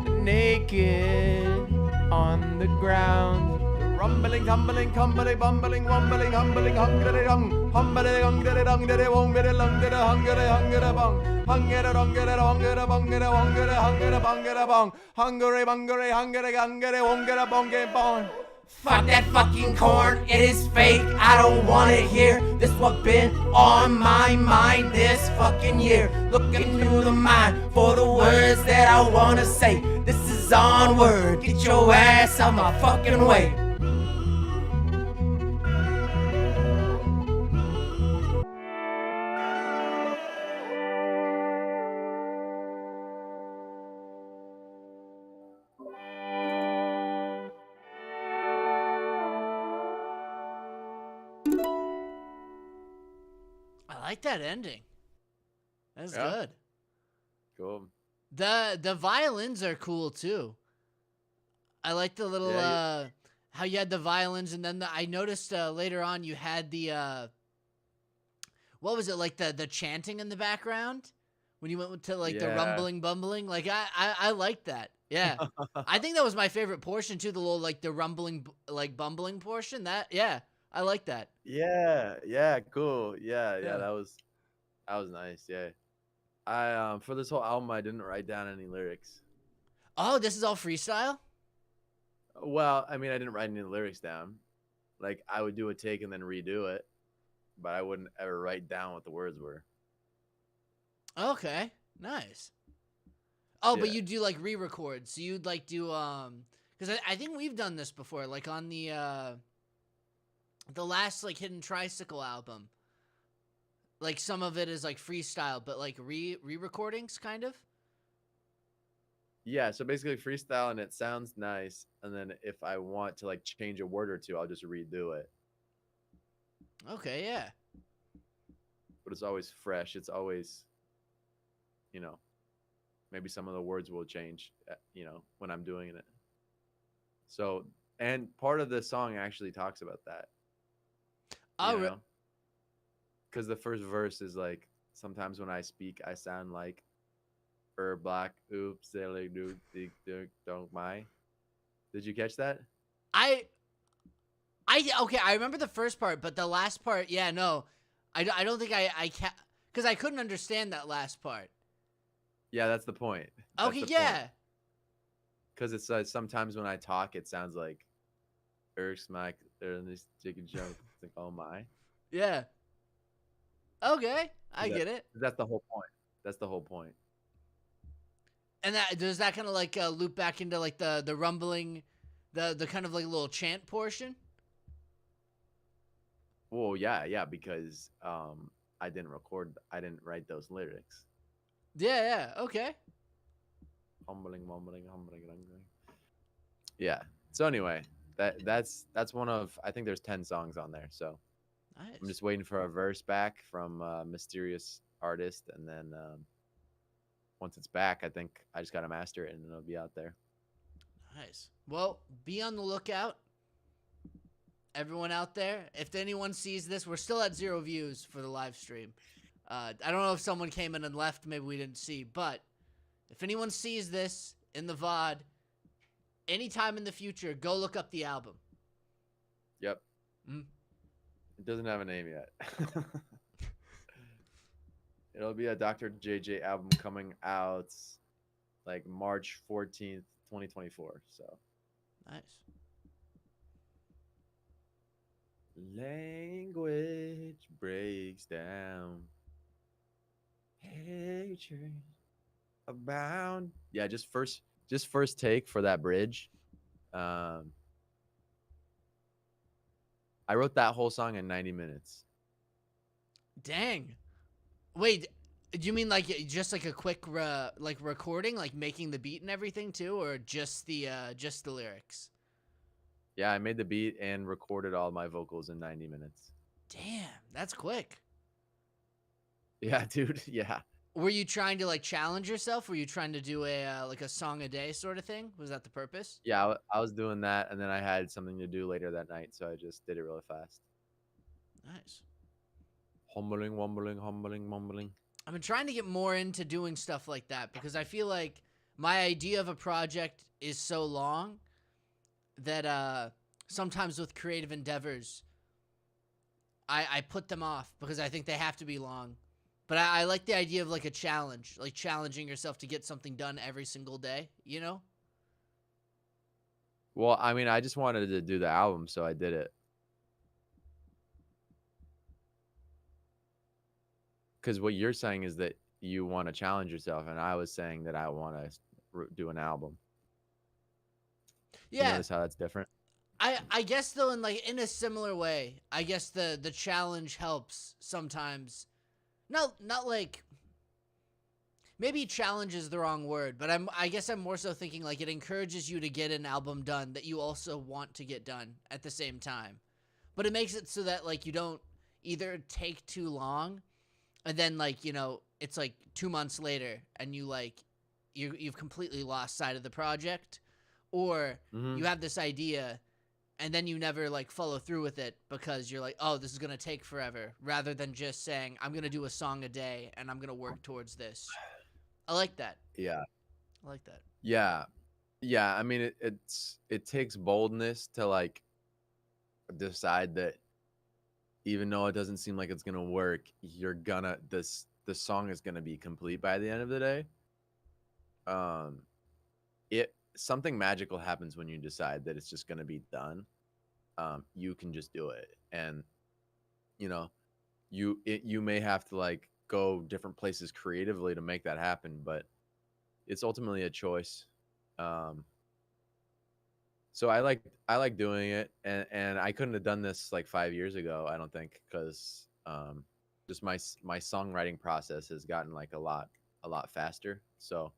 The naked on the ground. The rumbling, tumbling, cumbling, bumbling, wumbling, humbling, hungry, hung, humbling, hungry, hungry, wongry, lungry, hungry, hungry, bong. Hungry, hungry, hungry, hungry, hungry, hungry, hungry, bong. Hungry, hungry, hungry, hungry, hungry, bong, bong. Fuck that fucking corn, it is fake, I don't want it here. This what been on my mind this fucking year. Looking through the mind for the words that I wanna say. This is onward, get your ass out my fucking way. I like that ending. That's Yeah. good. Cool. The violins are cool too. I like the little Yeah, how you had the violins, and then I noticed later on you had the what was it, like the chanting in the background when you went to like the Yeah. rumbling bumbling. Like I liked that. Yeah. I think that was my favorite portion too, the little like the rumbling like bumbling portion. That yeah, I like that. Yeah, cool. Yeah, Yeah. that was nice. Yeah. I for this whole album I didn't write down any lyrics. Oh, this is all freestyle? Well, I mean, I didn't write any lyrics down. Like I would do a take and then redo it, but I wouldn't ever write down what the words were. Okay. Nice. Oh, but Yeah. you do like re-records. So you'd like do because I think we've done this before, like on the last like Hidden Tricycle album. Like some of it is like freestyle, but like re-recordings kind of. Yeah, so basically freestyle and it sounds nice, and then if I want to like change a word or two, I'll just redo it. Okay, yeah. But it's always fresh. It's always, you know, maybe some of the words will change, when I'm doing it. So, and part of the song actually talks about that. Oh, Because the first verse is like, sometimes when I speak, I sound like black. Oops, silly dude, don't mind. Did you catch that? I okay, I remember the first part, but the last part, yeah, no. I don't think I can, because I couldn't understand that last part. Yeah, that's the point. Okay, yeah. Because it's sometimes when I talk, it sounds like Mike, they're in this chicken jump. It's like, oh my. Yeah. Okay, I get it. That's the whole point. That's the whole point. And that does that kind of like loop back into like the rumbling, the kind of like little chant portion. Well, yeah, because I didn't write those lyrics. Yeah, okay. Humbling. Yeah. So anyway, that's one of, I think there's 10 songs on there. So Nice. I'm just waiting for a verse back from a mysterious artist, and then once it's back, I think I just gotta master it and it'll be out there. Nice. Well, be on the lookout. Everyone out there, if anyone sees this, we're still at 0 views for the live stream. I don't know if someone came in and left, maybe we didn't see, but if anyone sees this in the VOD, anytime in the future, go look up the album. Yep. Mm. It doesn't have a name yet. It'll be a Dr. JJ album coming out like March 14th, 2024. So Nice. language breaks down. Hatred abound. Yeah, just first take for that bridge. I wrote that whole song in 90 minutes. Dang. Wait, do you mean like just like a quick like recording, like making the beat and everything too, or just the lyrics? Yeah, I made the beat and recorded all my vocals in 90 minutes. Damn, that's quick. Yeah, dude. Yeah. Were you trying to like challenge yourself? Were you trying to do a like a song a day sort of thing? Was that the purpose? Yeah, I was doing that, and then I had something to do later that night, so I just did it really fast. Nice. Humbling, wumbling, humbling, mumbling. I've been trying to get more into doing stuff like that because I feel like my idea of a project is so long that sometimes with creative endeavors, I put them off because I think they have to be long. But I like the idea of like a challenge, like challenging yourself to get something done every single day, you know? Well, I mean, I just wanted to do the album, so I did it. Because what you're saying is that you want to challenge yourself, and I was saying that I want to do an album. Yeah. You notice how that's different? I guess though in a similar way, I guess the challenge helps sometimes. Not like maybe challenge is the wrong word, but I guess I'm more so thinking like it encourages you to get an album done that you also want to get done at the same time. But it makes it so that like you don't either take too long and then like, you know, it's like 2 months later and you've completely lost sight of the project, or you have this idea and then you never like follow through with it because you're like, oh, this is gonna take forever, rather than just saying, I'm gonna do a song a day and I'm gonna work towards this. I like that. Yeah. I like that. Yeah. Yeah. I mean, it takes boldness to like decide that even though it doesn't seem like it's gonna work, the song is gonna be complete by the end of the day. It something magical happens when you decide that it's just gonna be done. You can just do it, and you know, you may have to like go different places creatively to make that happen, but it's ultimately a choice. So I like doing it, and I couldn't have done this like 5 years ago, I don't think, because just my songwriting process has gotten like a lot faster. So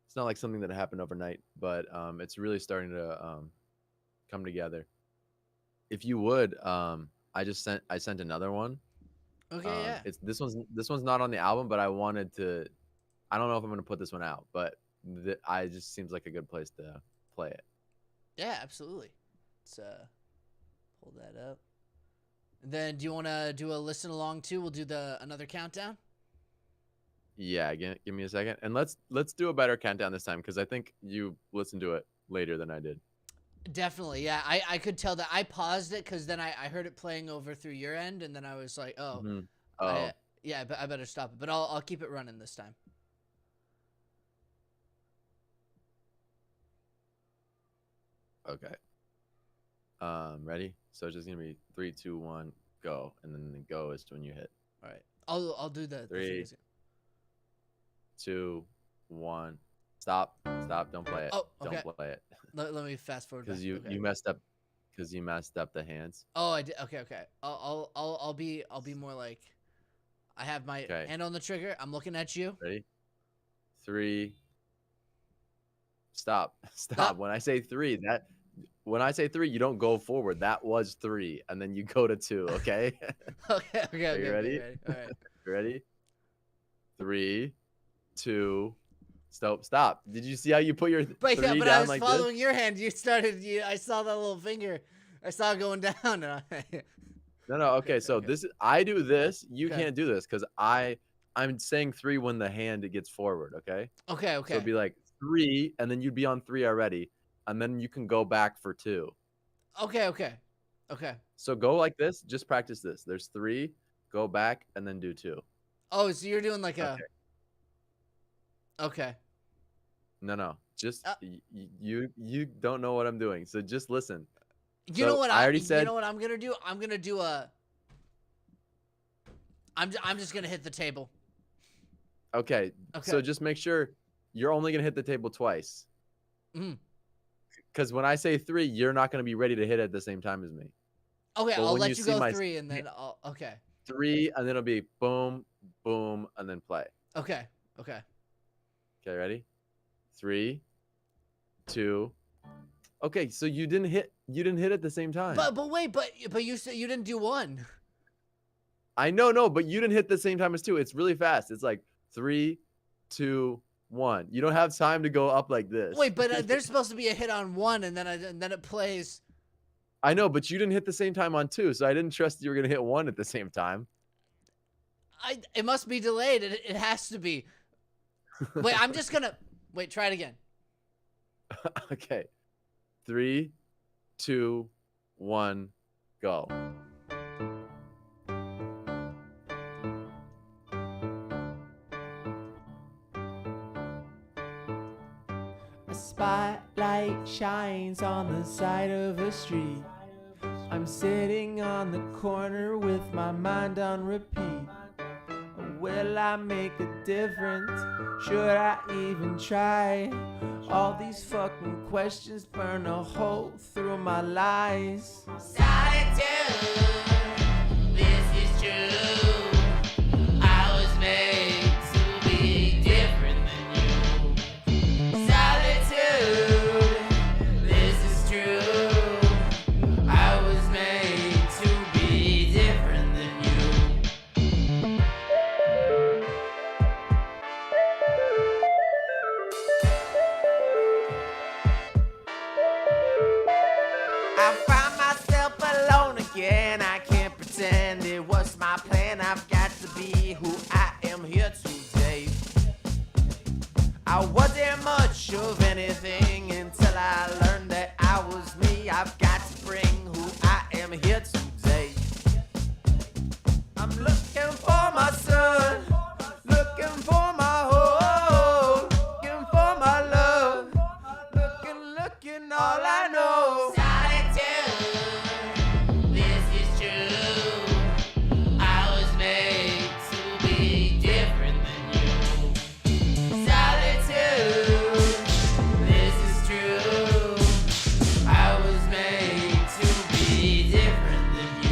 it's not like something that happened overnight, but it's really starting to come together. If you would, I sent another one. Okay, yeah. It's this one's not on the album, but I wanted to. I don't know if I'm gonna put this one out, but I just seems like a good place to play it. Yeah, absolutely. Let's pull that up. And then do you want to do a listen along too? We'll do another countdown. Yeah, give me a second, and let's do a better countdown this time because I think you listened to it later than I did. Definitely, yeah. I could tell that. I paused it because then I heard it playing over through your end, and then I was like, oh, Mhm. Oh, yeah, but I better stop it. But I'll keep it running this time. okay. Ready? So it's just gonna be 3, 2, 1, go, and then the go is when you hit. All right, I'll do the 3, 2, 1, stop, don't play it. Oh, okay. Don't play it Let me fast forward because back. you Okay. you messed up the hands. Oh, I did. Okay. I'll be more like, I have my Okay. hand on the trigger. I'm looking at you. Ready? 3. Stop. Stop. When I say 3, you don't go forward. That was 3, and then you go to 2. Okay. Okay. Are you ready? All right. Ready? 3, 2. Stop. Did you see how you put your But 3 yeah, but down I was like following your hand. You started. I saw that little finger. I saw it going down. And No. Okay. So okay. I do this. You Okay. can't do this because I'm saying 3 when the hand gets forward. Okay. Okay. So it'd be like 3, and then you'd be on 3 already, and then you can go back for 2. Okay. So go like this. Just practice this. There's 3, go back, and then do 2. Oh, so you're doing like a. Okay. Okay. No. Just you don't know what I'm doing. So just listen. You know what I already said. You know what I'm gonna do? I'm gonna do a. I'm just gonna hit the table. Okay. So just make sure you're only gonna hit the table twice. Because when I say 3, you're not gonna be ready to hit it at the same time as me. Okay, But I'll when let you you see go my 3, and then I'll. Okay. 3, and then it'll be boom, boom, and then play. Okay. Okay, ready? 3, 2. Okay, so you didn't hit at the same time. But wait, but you said you didn't do 1. I know, no, but you didn't hit the same time as 2. It's really fast. It's like 3, 2, 1. You don't have time to go up like this. Wait, but there's supposed to be a hit on 1, and then it plays. I know, but you didn't hit the same time on 2, so I didn't trust you were gonna hit 1 at the same time. It must be delayed. It has to be. Wait, I'm just gonna wait. Try it again. Okay, 3, 2, 1, go. A spotlight shines on the side of a street. I'm sitting on the corner with my mind on repeat. Will I make a difference? Should I even try? All these fucking questions burn a hole through my lies. Solitude, this is true. I was made to be different than you. Solitude, this is true. I was made to be different than you. I find what's my plan? I've got to be who I am here today. I wasn't much of anything until I learned that I was me. I've got to bring who I am here today. I'm looking for my son, looking for my home, looking for my love, looking all I know. Solitude, this is true. I was made to be different than you. Solitude, this is true. I was made to be different than you.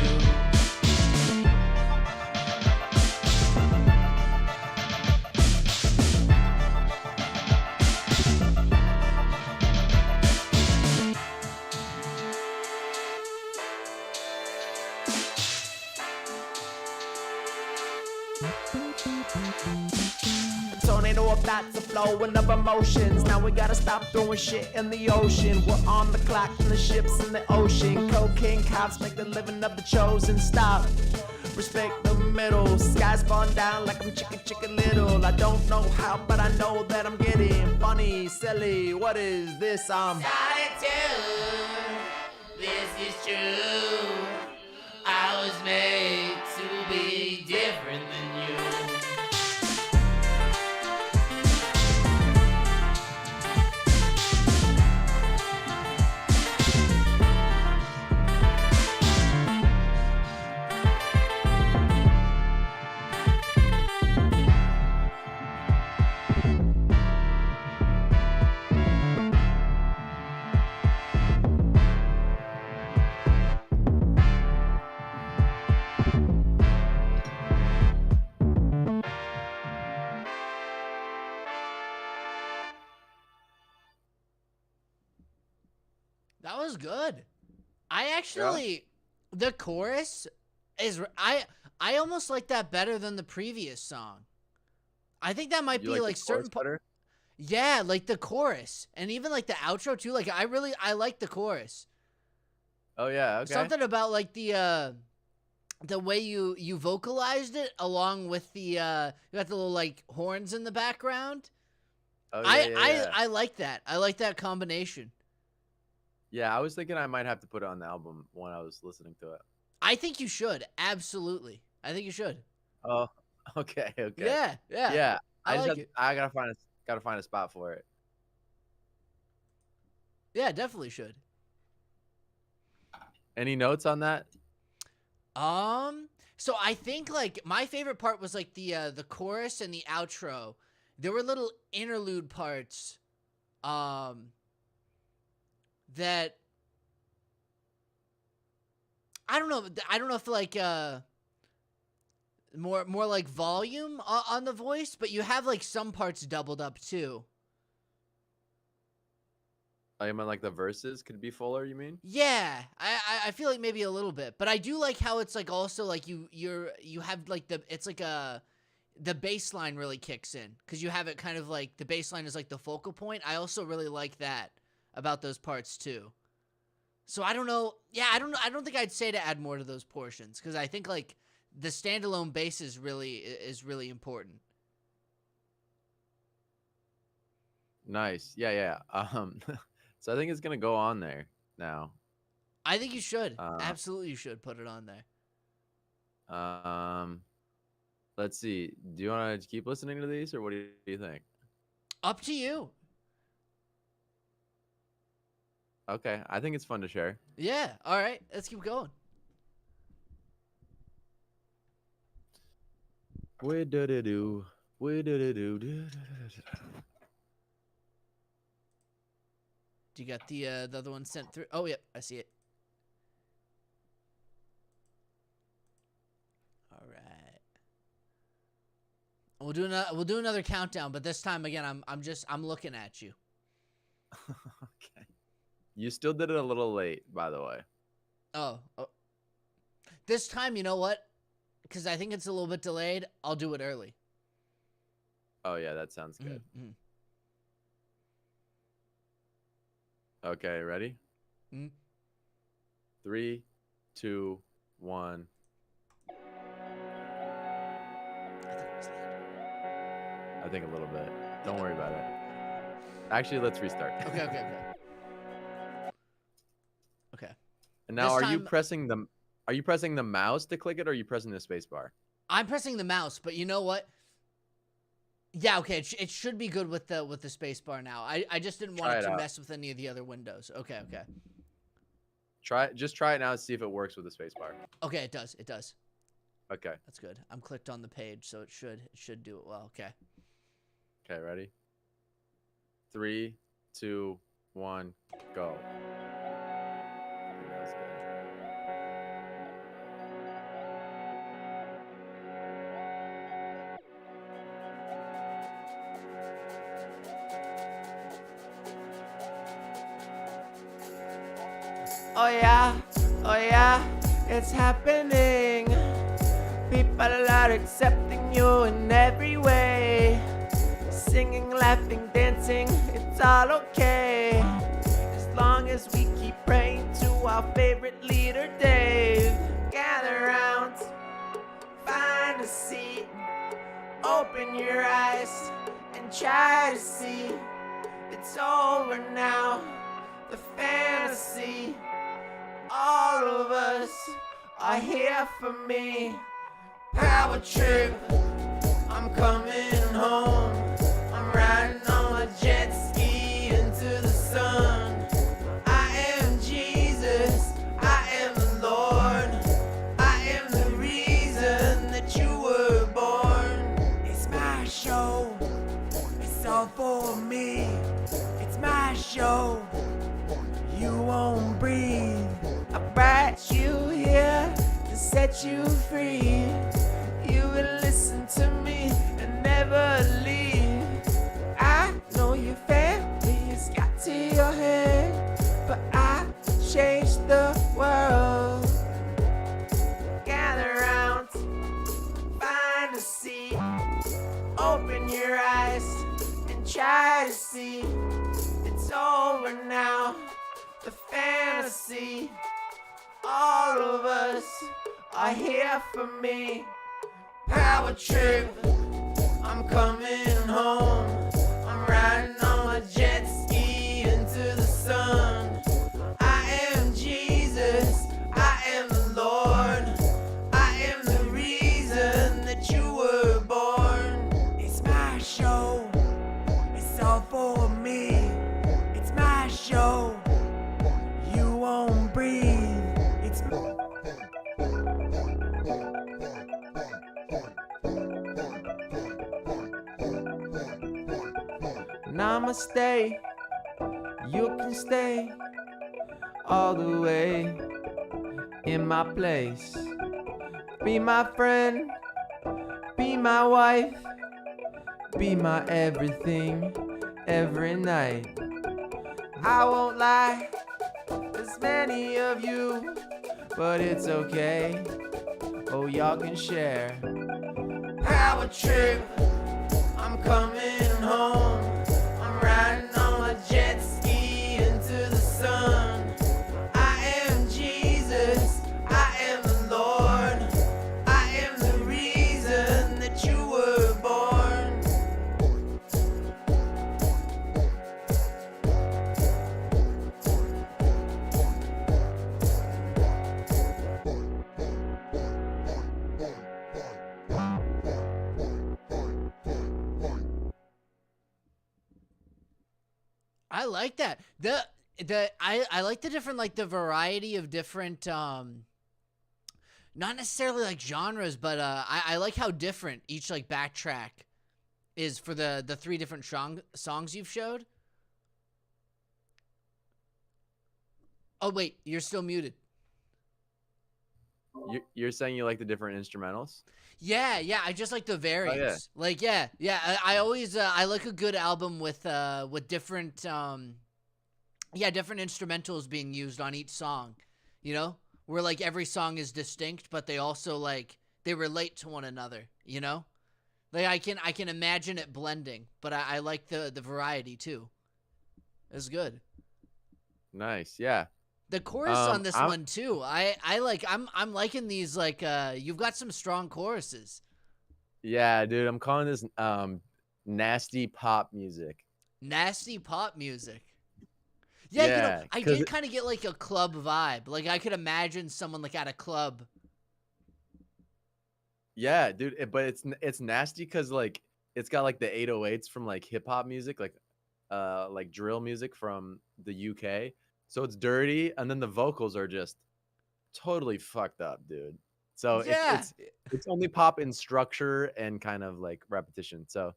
Tornado of thoughts, a flowing of emotions. Now we gotta stop throwing shit in the ocean. We're on the clock and the ships in the ocean. Cocaine cops make the living of the chosen. Stop. Respect the middle. Skies falling down like I'm chicken little. I don't know how, but I know that I'm getting funny, silly. What is this? Solitude. This is true. I was made to be different than you. That was good. I actually, the chorus is I almost like that better than the previous song. I think that might You be like like the certain chorus better? yeah, like the chorus and even like the outro too. Like I like the chorus. Oh yeah, okay. Something about like the way you vocalized it along with the you got the little like horns in the background. Oh yeah. I like that. I like that combination. Yeah, I was thinking I might have to put it on the album when I was listening to it. I think you should. Absolutely. I think you should. Oh, okay. Yeah. Yeah, I just like it. I gotta find a spot for it. Yeah, definitely should. Any notes on that? So I think like my favorite part was like the chorus and the outro. There were little interlude parts that I don't know if like more like volume on the voice, but you have like some parts doubled up too. I mean, like the verses could be fuller. You mean? Yeah, I feel like maybe a little bit, but I do like how it's like also like you have like it's like the bass line really kicks in because you have it kind of like the bass line is like the focal point. I also really like that about those parts too. So I don't know. Yeah, I don't think I'd say to add more to those portions because I think like the standalone bass is really important. Nice. Yeah. So I think it's gonna go on there now. I think you should. Absolutely, you should put it on there. Let's see. Do you want to keep listening to these, or what do you think? Up to you. Okay, I think it's fun to share. Yeah. All right. Let's keep going. We did it do. We did it do. Do you got the other one sent through? Oh, yep, I see it. All right. We'll do another countdown, but this time again, I'm looking at you. Okay. You still did it a little late, by the way. Oh. This time, you know what? Because I think it's a little bit delayed. I'll do it early. Oh yeah, that sounds good. Mm-hmm. Okay, ready? 3, 2, 1. I think a little bit. Don't worry about it. Actually, let's restart. Okay. Okay. And now, This are you time- pressing the? Are you pressing the mouse to click it, or are you pressing the space bar? I'm pressing the mouse, but you know what? Yeah, okay. It should be good with the space bar now. I just didn't want Try it it to out. mess with any of the other windows. Okay. Just try it now and see if it works with the space bar. Okay, it does. It does. Okay. That's good. I'm clicked on the page, so it should do it well. Okay. Okay, ready? 3, 2, 1, go. I think that was good. Oh yeah, it's happening. People are accepting you in every way. Singing, laughing, dancing, it's all okay. As long as we keep praying to our favorite leader, Dave. Gather round, find a seat, open your eyes, and try to see. It's over now, the fantasy. All of us are here for me. Power trip, I'm coming home. I'm riding on a jet ski into the sun. I am Jesus, I am the Lord. I am the reason that you were born. It's my show, it's all for me. It's my show, you won't breathe. I brought you here to set you free. You will listen to me and never leave. I know your family's got to your head, but I changed the world. Gather round, find a seat, open your eyes and try to see. It's over now, the fantasy. All of us are here for me. Power trip, I'm coming home. I'm riding on a jet ski into the sun. I am Jesus, I am the Lord. I am the reason that you were born. It's my show, it's all for me. It's my show, you won't breathe. It's Namaste, you can stay all the way in my place. Be my friend, be my wife, be my everything every night. I won't lie, there's many of you, but it's okay. Oh, y'all can share. Power trip, I'm coming home. I'm riding on a jet ski into the sun. I am Jesus, I am the Lord. I am the reason that you were born. I like that. I like the different, like the variety of different not necessarily like genres, but I like how different each like backtrack is for the three different songs you've showed. Oh wait, you're still muted. You're saying you like the different instrumentals? Yeah, I just like the variants. Like, yeah. I always I like a good album with different different instrumentals being used on each song. You know, where like every song is distinct, but they also like they relate to one another. You know, like I can imagine it blending, but I like the variety too. It's good. Nice, yeah. The chorus on this one too. I'm liking these, like you've got some strong choruses. Yeah, dude, I'm calling this nasty pop music. Nasty pop music. Yeah, you know, Yeah, I 'cause did kind of get like a club vibe. Like I could imagine someone like at a club. Yeah, dude. But it's nasty because like it's got like the 808s from like hip hop music, like drill music from the UK. So it's dirty, and then the vocals are just totally fucked up, dude. So Yeah. it's only pop in structure and kind of like repetition. So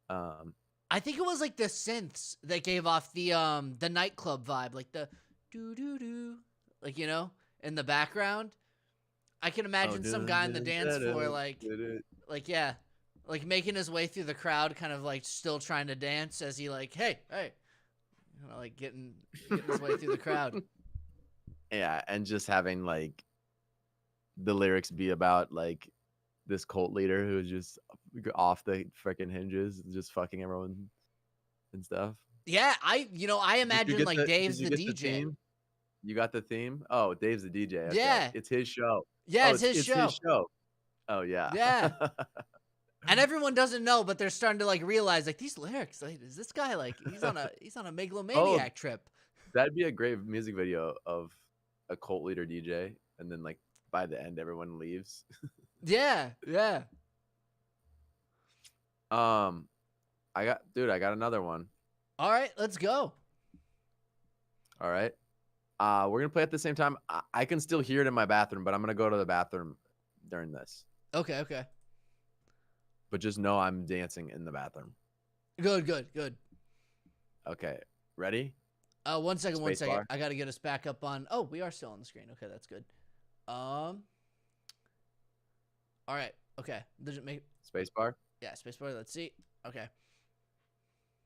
I think it was like the synths that gave off the nightclub vibe, like the doo doo doo, like you know, in the background. I can imagine some guy on the dance floor, like yeah, like making his way through the crowd, kind of like still trying to dance as he like, hey, you know, like getting his way through the crowd. yeah, and just having like the lyrics be about like this cult leader who's just off the freaking hinges, just fucking everyone and stuff. Yeah, I Did you imagine get like the Dave's did you the get the DJ. theme? You got the theme? Oh, Dave's the DJ. Okay. Yeah. It's his show. Yeah, Oh, it's his show. his show. Oh yeah. Yeah. And everyone doesn't know, but they're starting to like realize like these lyrics. Like, is this guy like he's on a megalomaniac trip? That'd be a great music video of a cult leader DJ, and then like by the end everyone leaves. Yeah, yeah. I got another one. All right, let's go. All right. We're gonna play at the same time. I can still hear it in my bathroom, but I'm gonna go to the bathroom during this. Okay, okay. But just know I'm dancing in the bathroom. Good. Okay. Ready? One second. Spacebar. I gotta get us back up on. Oh, we are still on the screen. Okay, that's good. All right. Okay. Does it make? Spacebar. Yeah, spacebar. Let's see. Okay.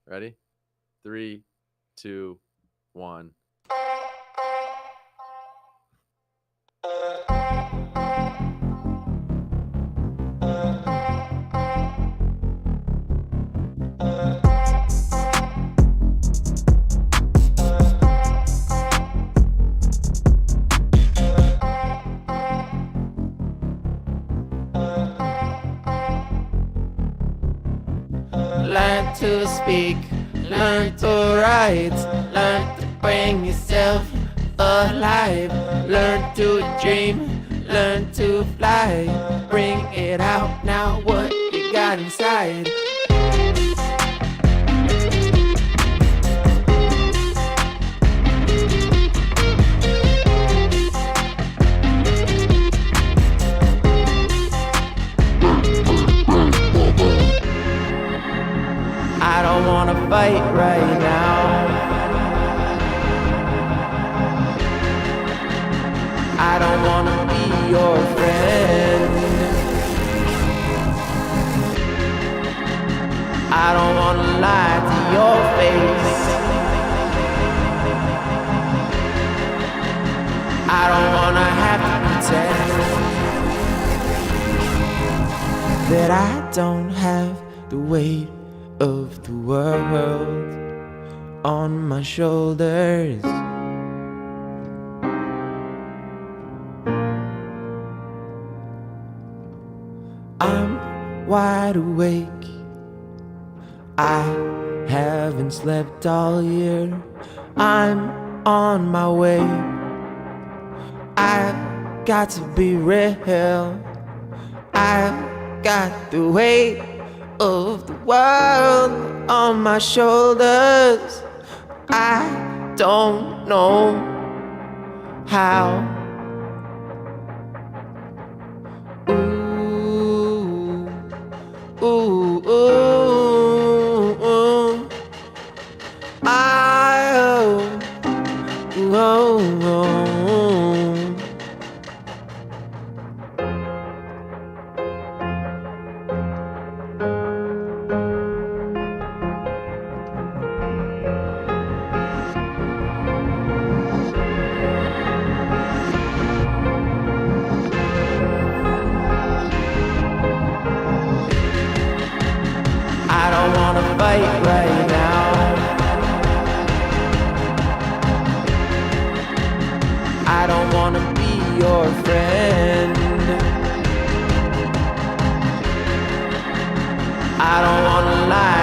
Ready? 3, 2, 1. Learn to speak, learn to write, learn to bring yourself alive. Learn to dream, learn to fly. Bring it out now, what you got inside. I don't wanna fight right now. I don't wanna be your friend. I don't wanna lie to your face. I don't wanna have to pretend that I don't have the weight of the world on my shoulders. I'm wide awake. I haven't slept all year. I'm on my way. I've got to be real. I've got the weight of the world on my shoulders. I don't know how. Ooh, ooh, ooh, ooh. I don't wanna fight right now. I don't wanna be your friend. I don't wanna lie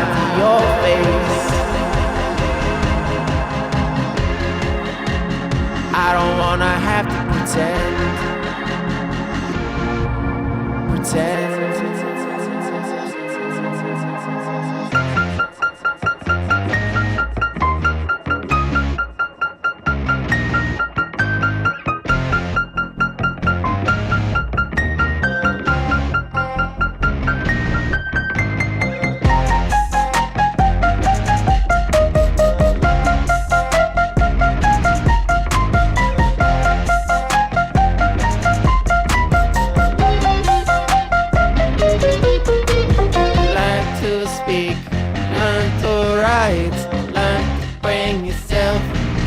Learn to speak, learn to write, learn to bring yourself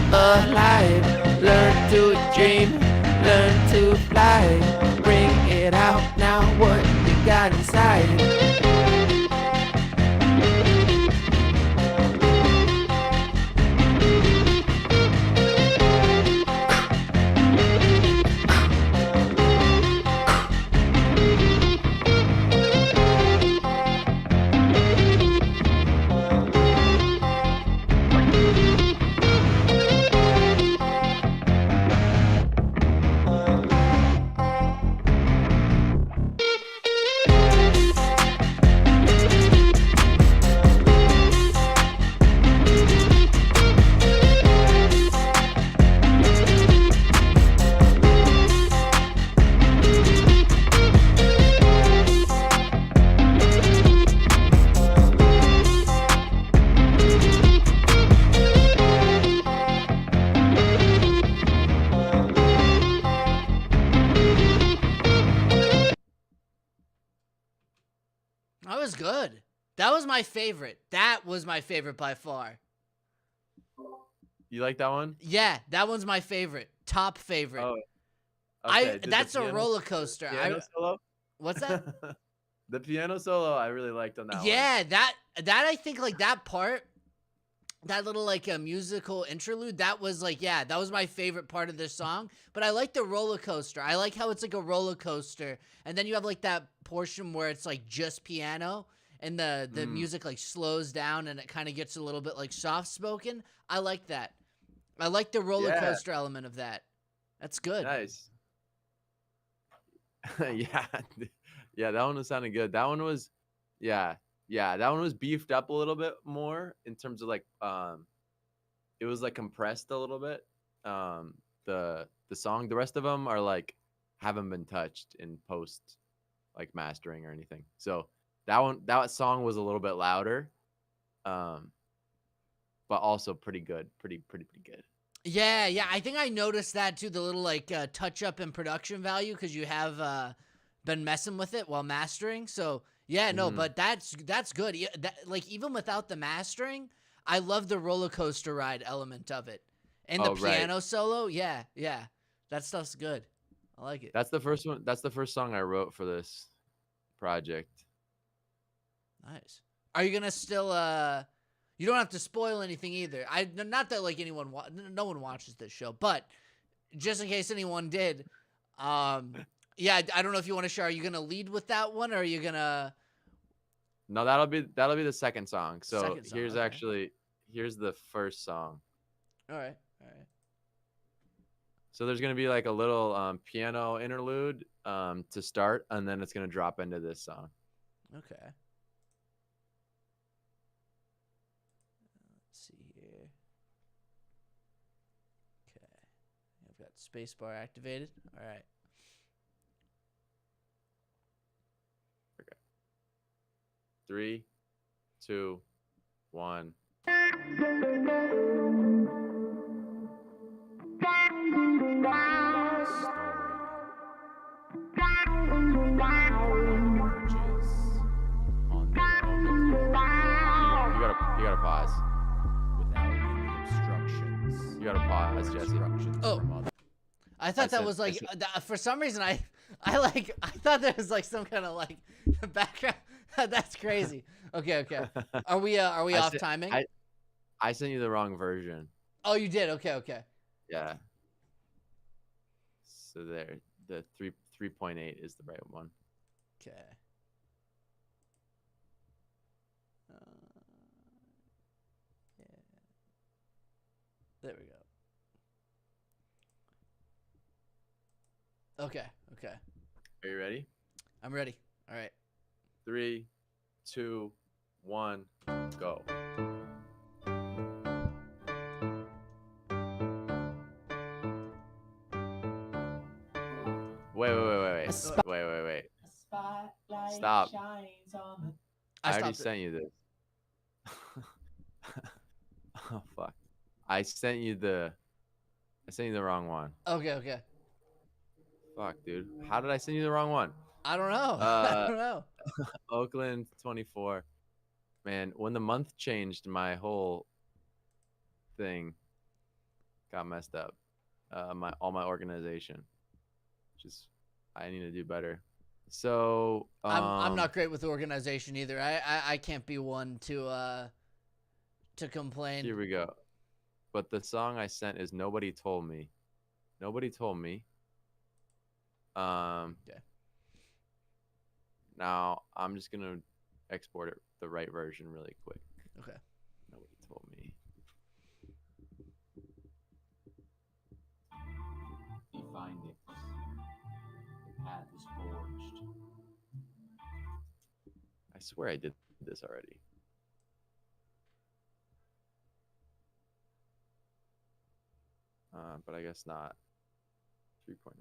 alive. Learn to dream, learn to fly. Bring it out now, what you got inside. That was good. That was my favorite. That was my favorite by far. You like that one? Yeah, that one's my favorite. Top favorite. Oh, okay. Did the That's a piano- roller coaster. Piano solo? What's that? The piano solo I really liked on that one. Yeah, that I think like that part, that little like a musical interlude, that was like, yeah, that was my favorite part of this song. But I like the roller coaster. I like how it's like a roller coaster, and then you have like that portion where it's like just piano and the music like slows down and it kind of gets a little bit like soft spoken. I like that. I like the roller Yeah. coaster element of that. That's good. Nice. Yeah. Yeah, that one was sounding good. That one was that one was beefed up a little bit more in terms of like it was like compressed a little bit. The song, the rest of them are like haven't been touched in post like mastering or anything. So that song was a little bit louder. But also pretty good. Pretty good. Yeah, I think I noticed that too. The little like touch up in production value because you have been messing with it while mastering. So yeah, no, but that's good. Yeah, like even without the mastering, I love the roller coaster ride element of it and the piano solo. Yeah, that stuff's good. I like it. That's the first one. That's the first song I wrote for this project. Nice. Are you gonna still you don't have to spoil anything either. Not that like no one watches this show, but just in case anyone did, yeah, I don't know if you want to share. Are you gonna lead with that one, or are you gonna? No, that'll be the second song. So Second song, here's okay. here's the first song. All right. So there's gonna be like a little piano interlude to start, and then it's gonna drop into this song. Okay. Let's see here. Okay, I've got spacebar activated. All right. Okay. 3, 2, 1. You gotta pause. Without any obstructions. You gotta pause, Jesse. Oh. I thought that was like for some reason I thought there was like some kind of like background. That's crazy. Okay. Are we off timing? I sent you the wrong version. Oh, you did. Okay. Yeah. So there, the 3.8 is the right one. Okay. Yeah. There we go. Okay. Okay. Are you ready? I'm ready. All right. 3, 2, 1, go. Wait. A spot- Wait. A spotlight Stop. shines on I already stopped it. sent you this. Oh fuck. I sent you the wrong one. Okay. Okay. Fuck, dude. How did I send you the wrong one? I don't know. I Uh, don't know. Oakland 24. Man, when the month changed, my whole thing got messed up. All my organization. Just I need to do better. So I'm not great with organization either. I can't be one to complain. Here we go. But the song I sent is Nobody Told Me. Nobody Told Me. Okay. Now I'm just gonna export it the right version really quick. Okay. Nobody told me. the findings. The path is forged. I swear I did this already. But I guess not. 3.8.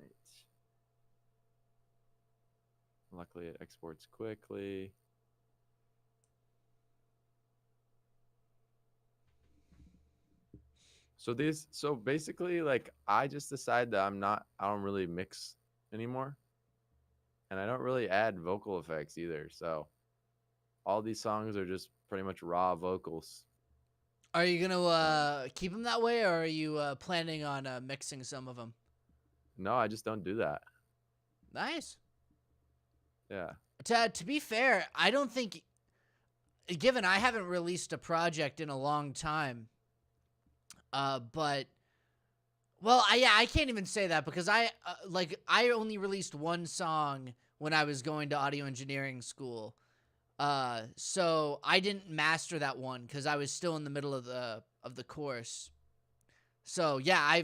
Luckily, it exports quickly. So basically, like, I just decide that I don't really mix anymore. And I don't really add vocal effects either. So all these songs are just pretty much raw vocals. Are you gonna keep them that way, or are you planning on mixing some of them? No, I just don't do that. Nice. Yeah. To be fair, I don't think, given I haven't released a project in a long time, but, well, I can't even say that because I only released one song when I was going to audio engineering school. So I didn't master that one because I was still in the middle of the course. So yeah,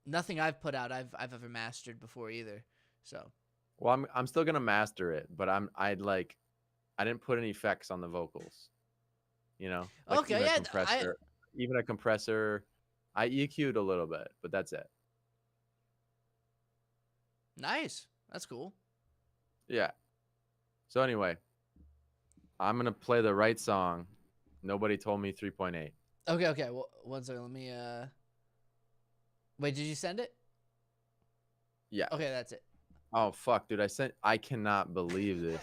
nothing I've put out I've ever mastered before either. So. Well, I'm still gonna master it, but I didn't put any effects on the vocals. You know. Like Okay, even yeah, a compressor, even a compressor. I EQ'd a little bit, but that's it. Nice. That's cool. Yeah. So anyway, I'm gonna play the right song. Nobody Told Me 3.8. Okay. Well, one second. Let me. Wait, did you send it? Yeah. Okay, that's it. Oh fuck, dude! I cannot believe this.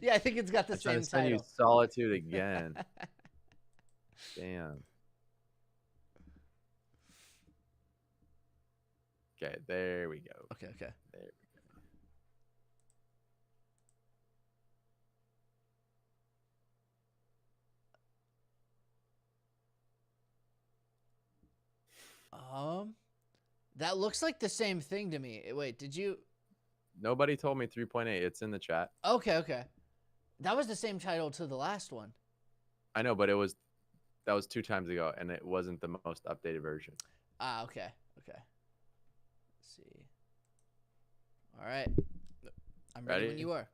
Yeah, I think it's got the I'm trying same to send you title. Solitude again. Damn. Okay, there we go. Okay. There we That looks like the same thing to me. Wait, did you? Nobody Told Me 3.8. It's in the chat. Okay. That was the same title to the last one. I know, but that was 2 times ago, and it wasn't the most updated version. Okay. Let's see. All right. I'm ready when Ready? you are.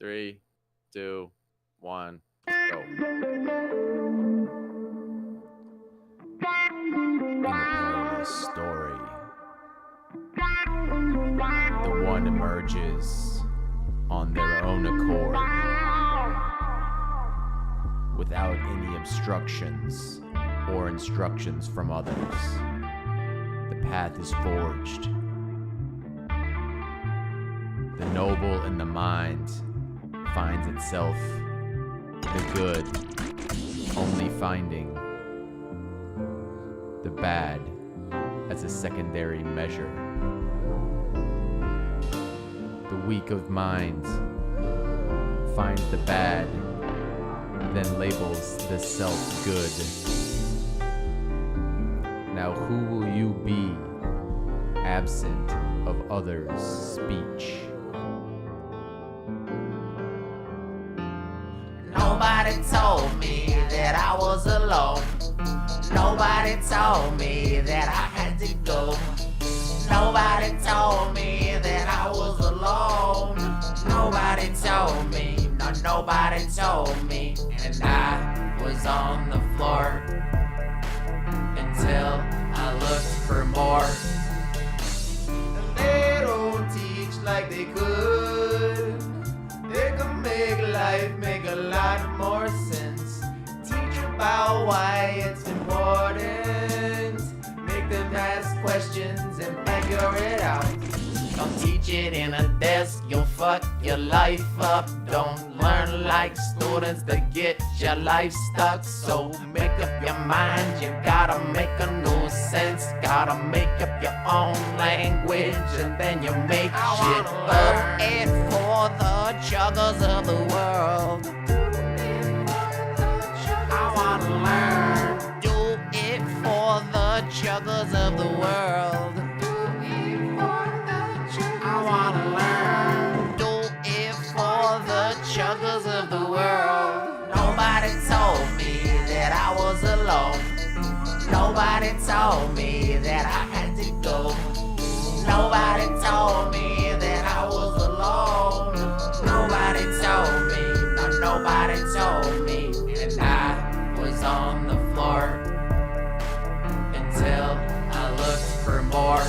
3, 2, 1, go. In a perilous story, the one emerges on their own accord without any obstructions or instructions from others. The path is forged. The noble in the mind finds itself the good, only finding the bad as a secondary measure. The weak of mind finds the bad, then labels the self good. Now who will you be, absent of others' speech? Nobody told me that I was alone. Nobody told me that I had to go. Nobody Nobody told me that I was alone. Nobody told me, no, nobody told me. And I was on the floor until I looked for more. They don't teach like they could. They can make life make a lot more sense. Teach about why it's important. Make them ask questions and figure it out. Don't teach it in a desk, you'll fuck your life up. Don't learn like students that get your life stuck. So make up your mind, you gotta make a new sense. Gotta make up your own language and then you make shit up. And for the chuggers of the world, I wanna learn. Do it for the chuggers of the world. I wanna learn. Do it for the chuggers of the world. Nobody told me that I was alone. Nobody told me that I had to go. Nobody told me that I was alone. Nobody told me, no, nobody told me. And I was on the floor until I looked for more.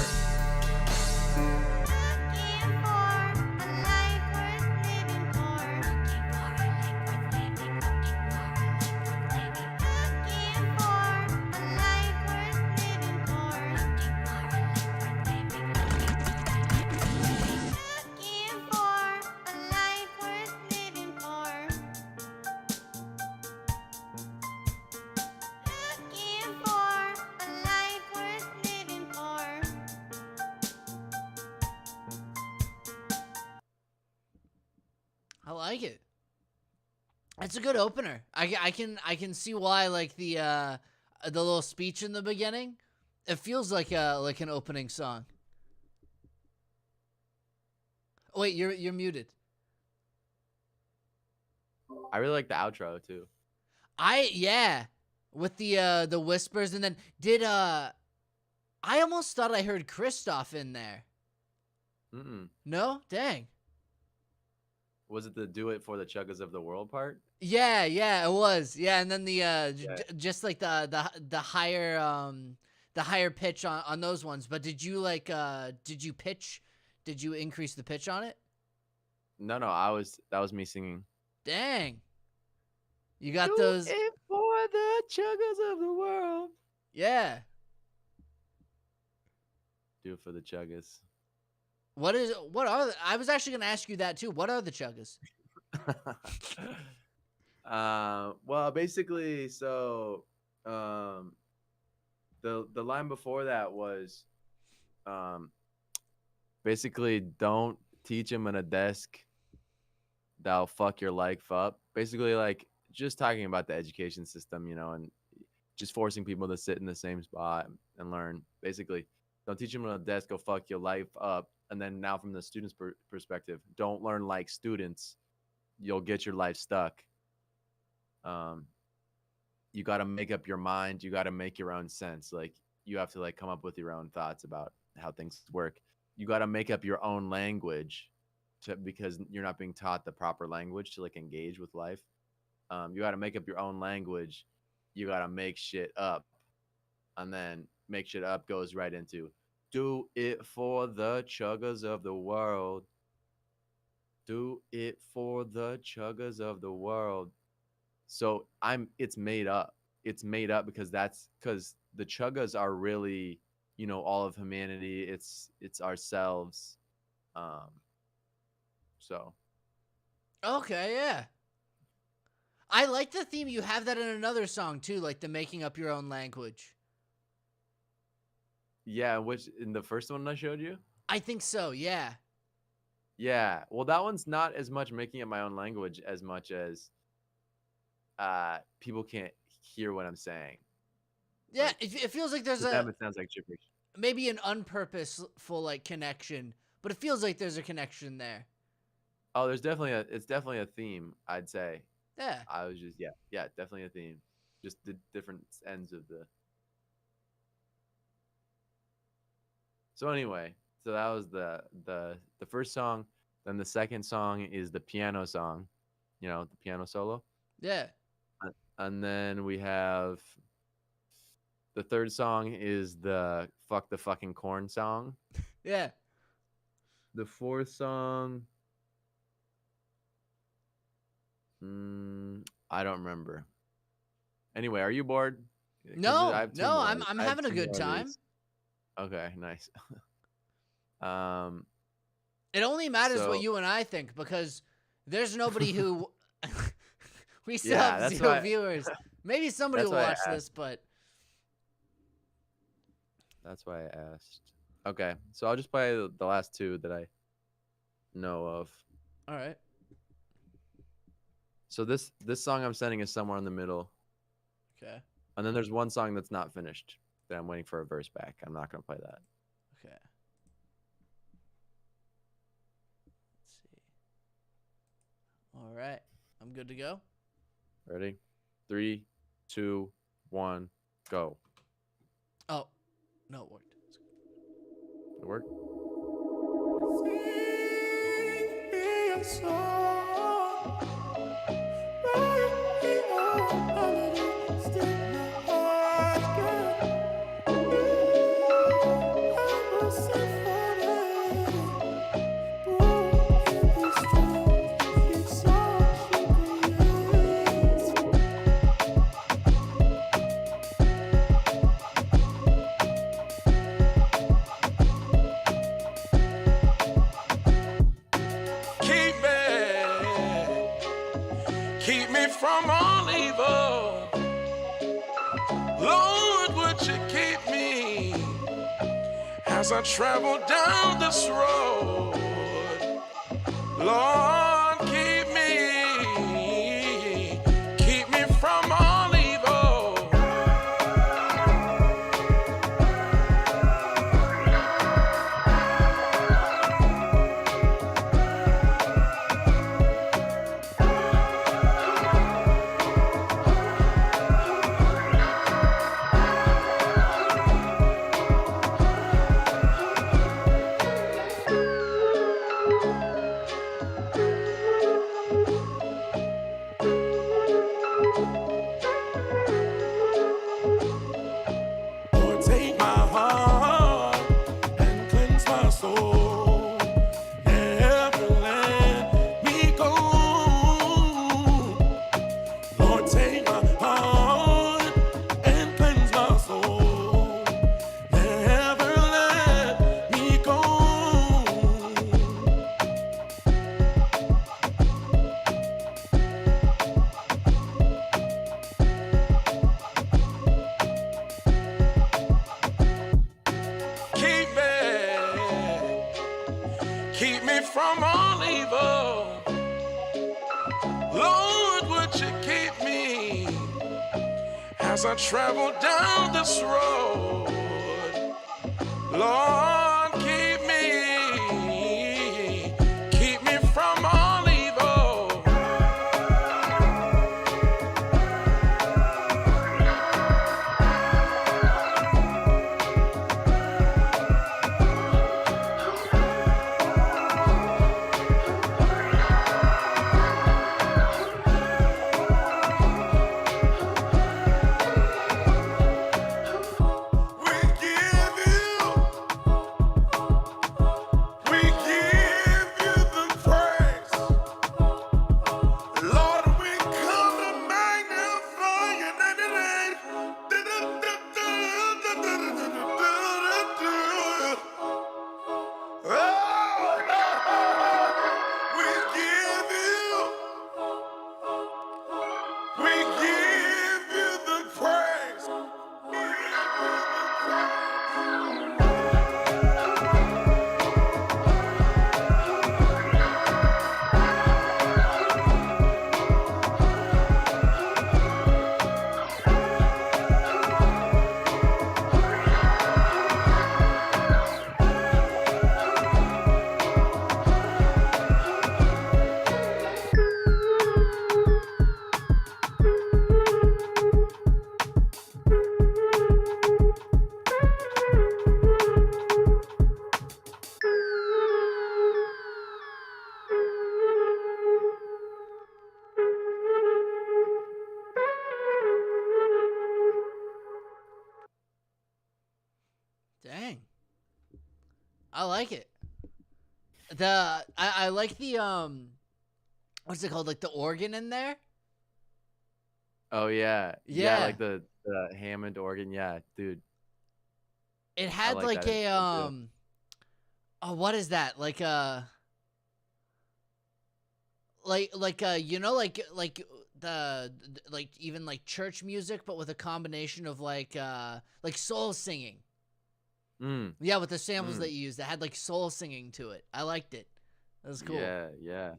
I like it. It's a good opener. I can see why, like the little speech in the beginning. It feels like an opening song. Oh, wait, you're muted. I really like the outro too. Yeah, with the whispers, and then I almost thought I heard Kristoff in there. Mm-mm. No, dang. Was it the "Do It for the Chuggers of the World" part? Yeah, it was. Yeah, and then the just like the higher pitch on those ones. But did you pitch? Did you increase the pitch on it? No, that was me singing. Dang. You got Do those. it for the chuggers of the world. Yeah. Do it for the chuggers. What are I was actually gonna ask you that too. What are the chuggas? Well, basically, so the line before that was basically don't teach him in a desk that'll fuck your life up. Basically, like just talking about the education system, and just forcing people to sit in the same spot and learn. Basically, don't teach them on a desk, go fuck your life up. And then now from the student's perspective, don't learn like students. You'll get your life stuck. You got to make up your mind. You got to make your own sense. Like you have to like come up with your own thoughts about how things work. You got to make up your own language because you're not being taught the proper language to like engage with life. You got to make up your own language. You got to make shit up. And then make shit up goes right into do it for the chuggers of the world. Do it for the chuggers of the world. So it's made up. It's made up because the chuggas are really, all of humanity. It's ourselves. So. Okay, yeah. I like the theme. You have that in another song too, like the making up your own language. Yeah, which in the first one I showed you? I think so, yeah. Yeah. Well, that one's not as much making up my own language as much as people can't hear what I'm saying. Yeah, it feels like there's it sounds like gibberish. Maybe an unpurposeful like connection, but it feels like there's a connection there. Oh, it's definitely a theme, I'd say. Yeah. I was just definitely a theme. Just the different ends of the. So anyway, So that was the first song. Then the second song is the piano song, the piano solo. Yeah. And then we have the third song is the fuck the fucking corn song. Yeah. The fourth song, I don't remember. Anyway, are you bored? 'Cause No, I have two no, more. I'm I have having a two good more of time. these. Okay, nice. It only matters So- what you and I think because there's nobody who we still Yeah, have that's 0 why- viewers. Maybe somebody that's will why I watch this, but That's why I asked. Okay, so I'll just play the last two that I know of. all right. So this song I'm sending is somewhere in the middle, Okay. and then there's one song that's not finished that I'm waiting for a verse back. I'm not gonna play that. Okay. Let's see. All right. I'm good to go. Ready? 3, 2, 1, go. Oh, no, it worked. It worked. Keep me from all evil. Lord, would you keep me as I travel down this road? Lord, keep me from all evil. Lord, take my heart and cleanse my soul. Never let me go. Lord, take my heart and cleanse my soul. Never let me go. Keep me from all evil. Lord, would you keep me as I travel down this road? Lord, keep me from all evil. We give you like it. I like the what's it called? Like the organ in there. Oh yeah, Yeah. like the Hammond organ. Yeah, dude. It had like like that a intro, too. oh, what is that? Like you know, like the like even like church music, but with a combination of like soul singing. Mm. Yeah, with the samples that you used, that had like soul singing to it. I liked it. That was cool. Yeah.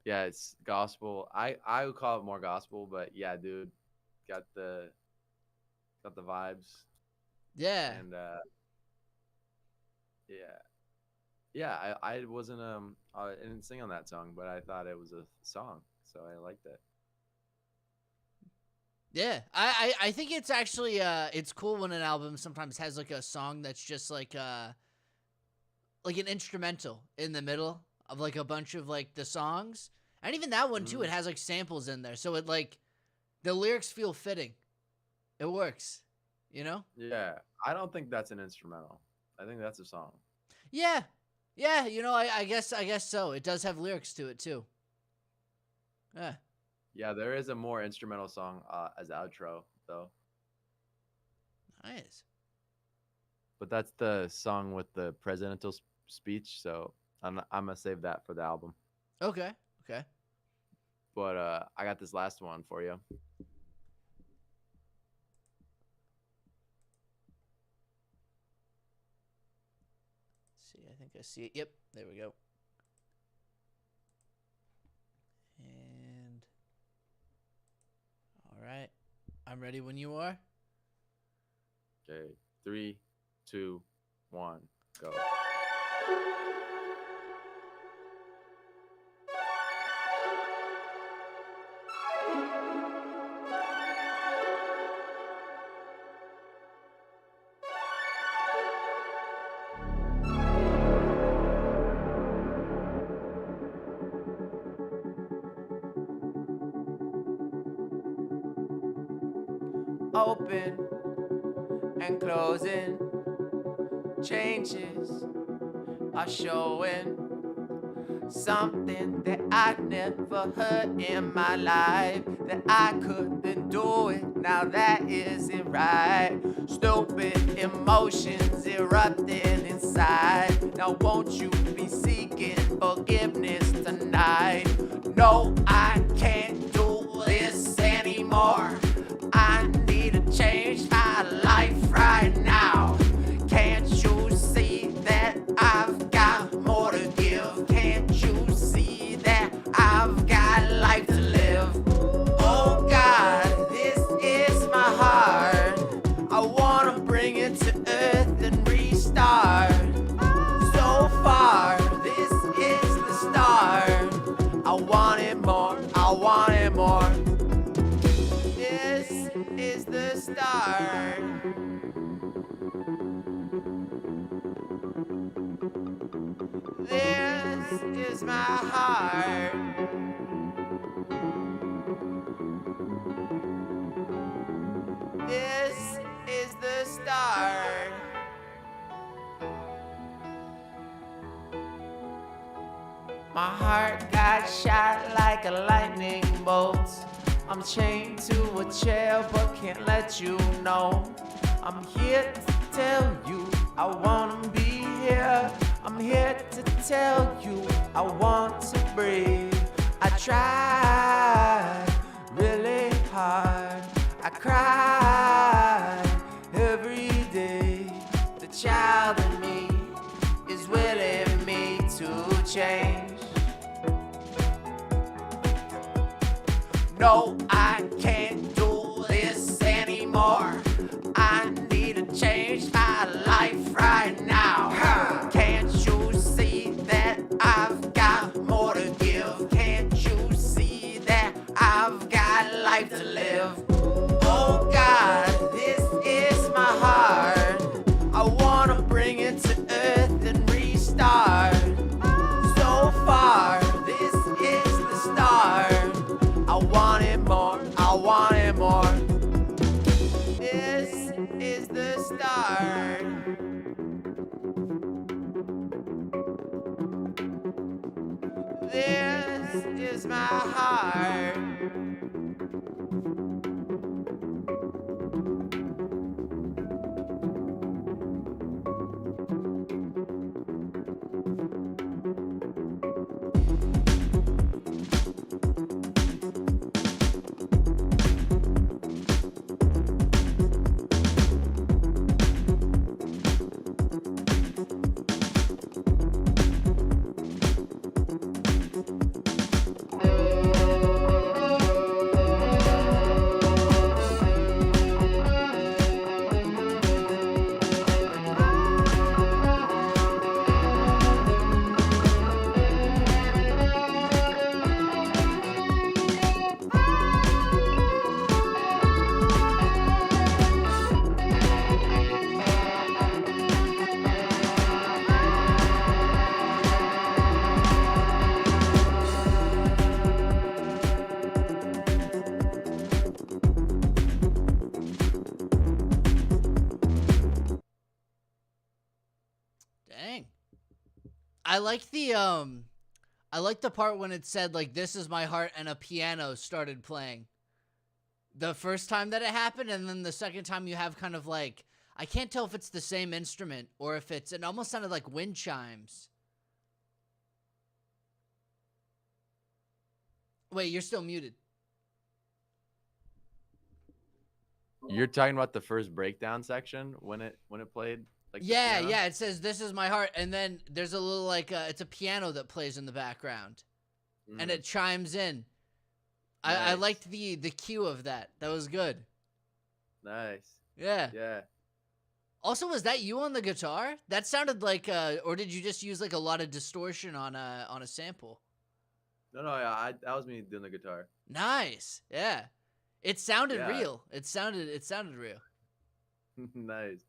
It's gospel. I would call it more gospel, but yeah, dude, got the vibes. Yeah. And yeah. I wasn't I didn't sing on that song, but I thought it was a song, so I liked it. Yeah, I think it's actually it's cool when an album sometimes has like a song that's just like an instrumental in the middle of like a bunch of like the songs, and even that one too, it has like samples in there, so it like the lyrics feel fitting. It works, you know? Yeah, I don't think that's an instrumental. I think that's a song. Yeah, you know, I guess so. It does have lyrics to it too. Yeah. Yeah, there is a more instrumental song as outro though. Nice. But that's the song with the presidential speech, so I'm gonna save that for the album. Okay. But I got this last one for you. Let's see, I think I see it. Yep, there we go. And all right, I'm ready when you are. Okay, 3, 2, 1, go. Open and closing, changes are showing something that I never heard in my life, that I couldn't do it, now that isn't right. Stupid emotions erupting inside, now won't you be seeking forgiveness tonight? No, I can't do this anymore. I need to change my life right now. Can't you see that I've got more to give? Can't you see that I've got life to live? Oh God, this is my heart. I wanna bring it to earth and restart. So far, this is the start. I want it more, I want it more. This is the start. This is my heart. This is the start. My heart got shot like a lightning bolt. I'm chained to a chair but can't let you know. I'm here to tell you I wanna be here. I'm here to tell you I want to breathe. I tried really hard. I cried every day. The child in me is willing me to change. No, I can't do this anymore. I need to change my life right now. Can't you see that I've got more to give? Can't you see that I've got life to live? Oh God, this is my heart. I wanna bring it to earth and restart. So far, this is the start. I want it more, I want it more. This is the start. This is my heart. Dang. I like the part when it said like this is my heart and a piano started playing. The first time that it happened, and then the second time you have kind of like, I can't tell if it's the same instrument or if it almost sounded like wind chimes. Wait, you're still muted. You're talking about the first breakdown section when it played like the Yeah, piano? yeah, it says this is my heart, and then there's a little like it's a piano that plays in the background, and Mm, it chimes in. I nice. liked the cue of that. That was good. Nice. Yeah. Yeah. Also, was that you on the guitar? That sounded like, or did you just use like a lot of distortion on a sample? No, yeah, that was me doing the guitar. Nice. Yeah. It sounded Yeah. real. It sounded real. Nice.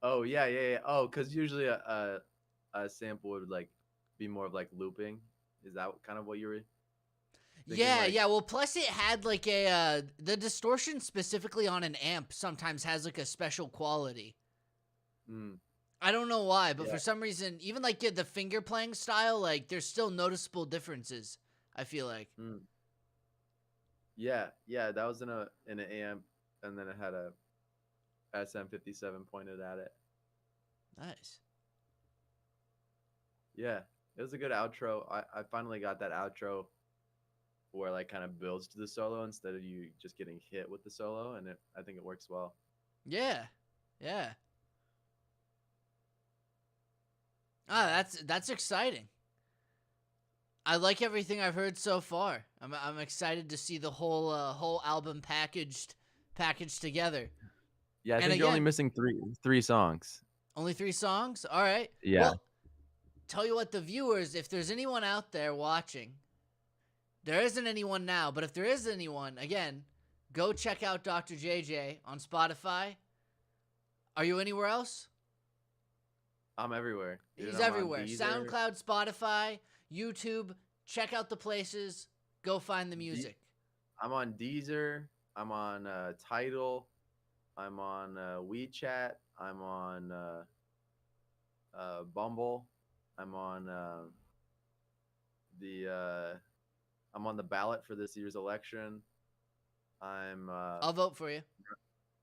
Oh yeah. Oh, because usually a sample would like be more of like looping. Is that kind of what you were thinking? Yeah, Like, yeah. Well, plus it had like a the distortion specifically on an amp sometimes has like a special quality. mm, I don't know why, but Yeah. for some reason, even like the finger playing style, like there's still noticeable differences. I feel like. mm. Yeah, that was in an amp, and then it had a SM57 pointed at it. Nice. Yeah, it was a good outro. I finally got that outro where it like kind of builds to the solo instead of you just getting hit with the solo, and I think it works well. Yeah. Yeah. Ah, that's exciting. I like everything I've heard so far. I'm excited to see the whole album packaged together. Yeah, I And think you're only again- missing three songs. Only 3 songs? All right. Yeah. Well, tell you what, the viewers, if there's anyone out there watching, there isn't anyone now, but if there is anyone, again, go check out Dr. JJ on Spotify. Are you anywhere else? I'm everywhere. Dude, He's I'm on everywhere. Deezer. SoundCloud, Spotify, YouTube. Check out the places. Go find the music. I'm on Deezer. I'm on Tidal. I'm on WeChat. I'm on Bumble. I'm on I'm on the ballot for this year's election. I'll vote for you.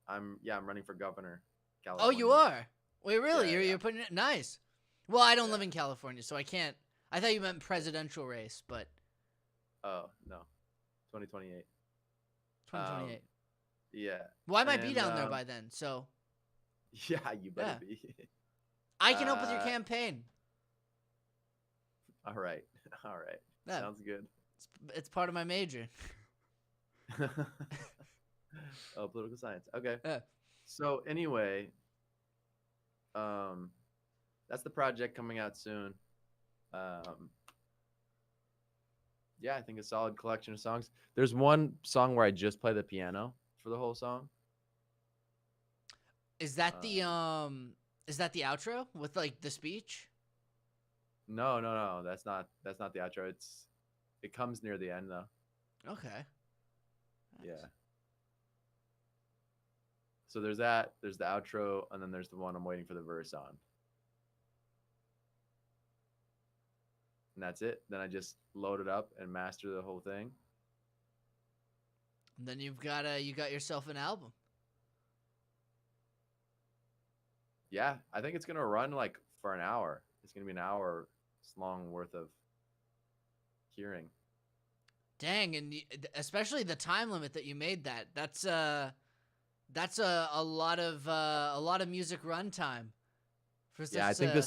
I'm running for governor. Oh, California. you are? Wait, really? Yeah, You're putting it nice. Well, I don't live Yeah. in California, so I can't. I thought you meant presidential race, but Oh no, 2028. 2028. Yeah. Well, I might be and, down there by then, so Yeah, you better Yeah. be. I can help with your Uh, campaign. All right. Yeah, Sounds good. it's part of my major. Oh, political science. Okay. Yeah. So anyway, that's the project coming out soon. Yeah, I think a solid collection of songs. There's one song where I just play the piano for the whole song. Is that the outro with like the speech? No, that's not the outro. It comes near the end though. Okay. Nice. Yeah. So there's that, there's the outro, and then there's the one I'm waiting for the verse on. and that's it. Then I just load it up and master the whole thing. And then you got yourself an album. Yeah, I think it's gonna run like for an hour. It's gonna be an hour long worth of hearing. Dang, and especially the time limit that you made that. That's a lot of music runtime. For Yeah, I such think a- the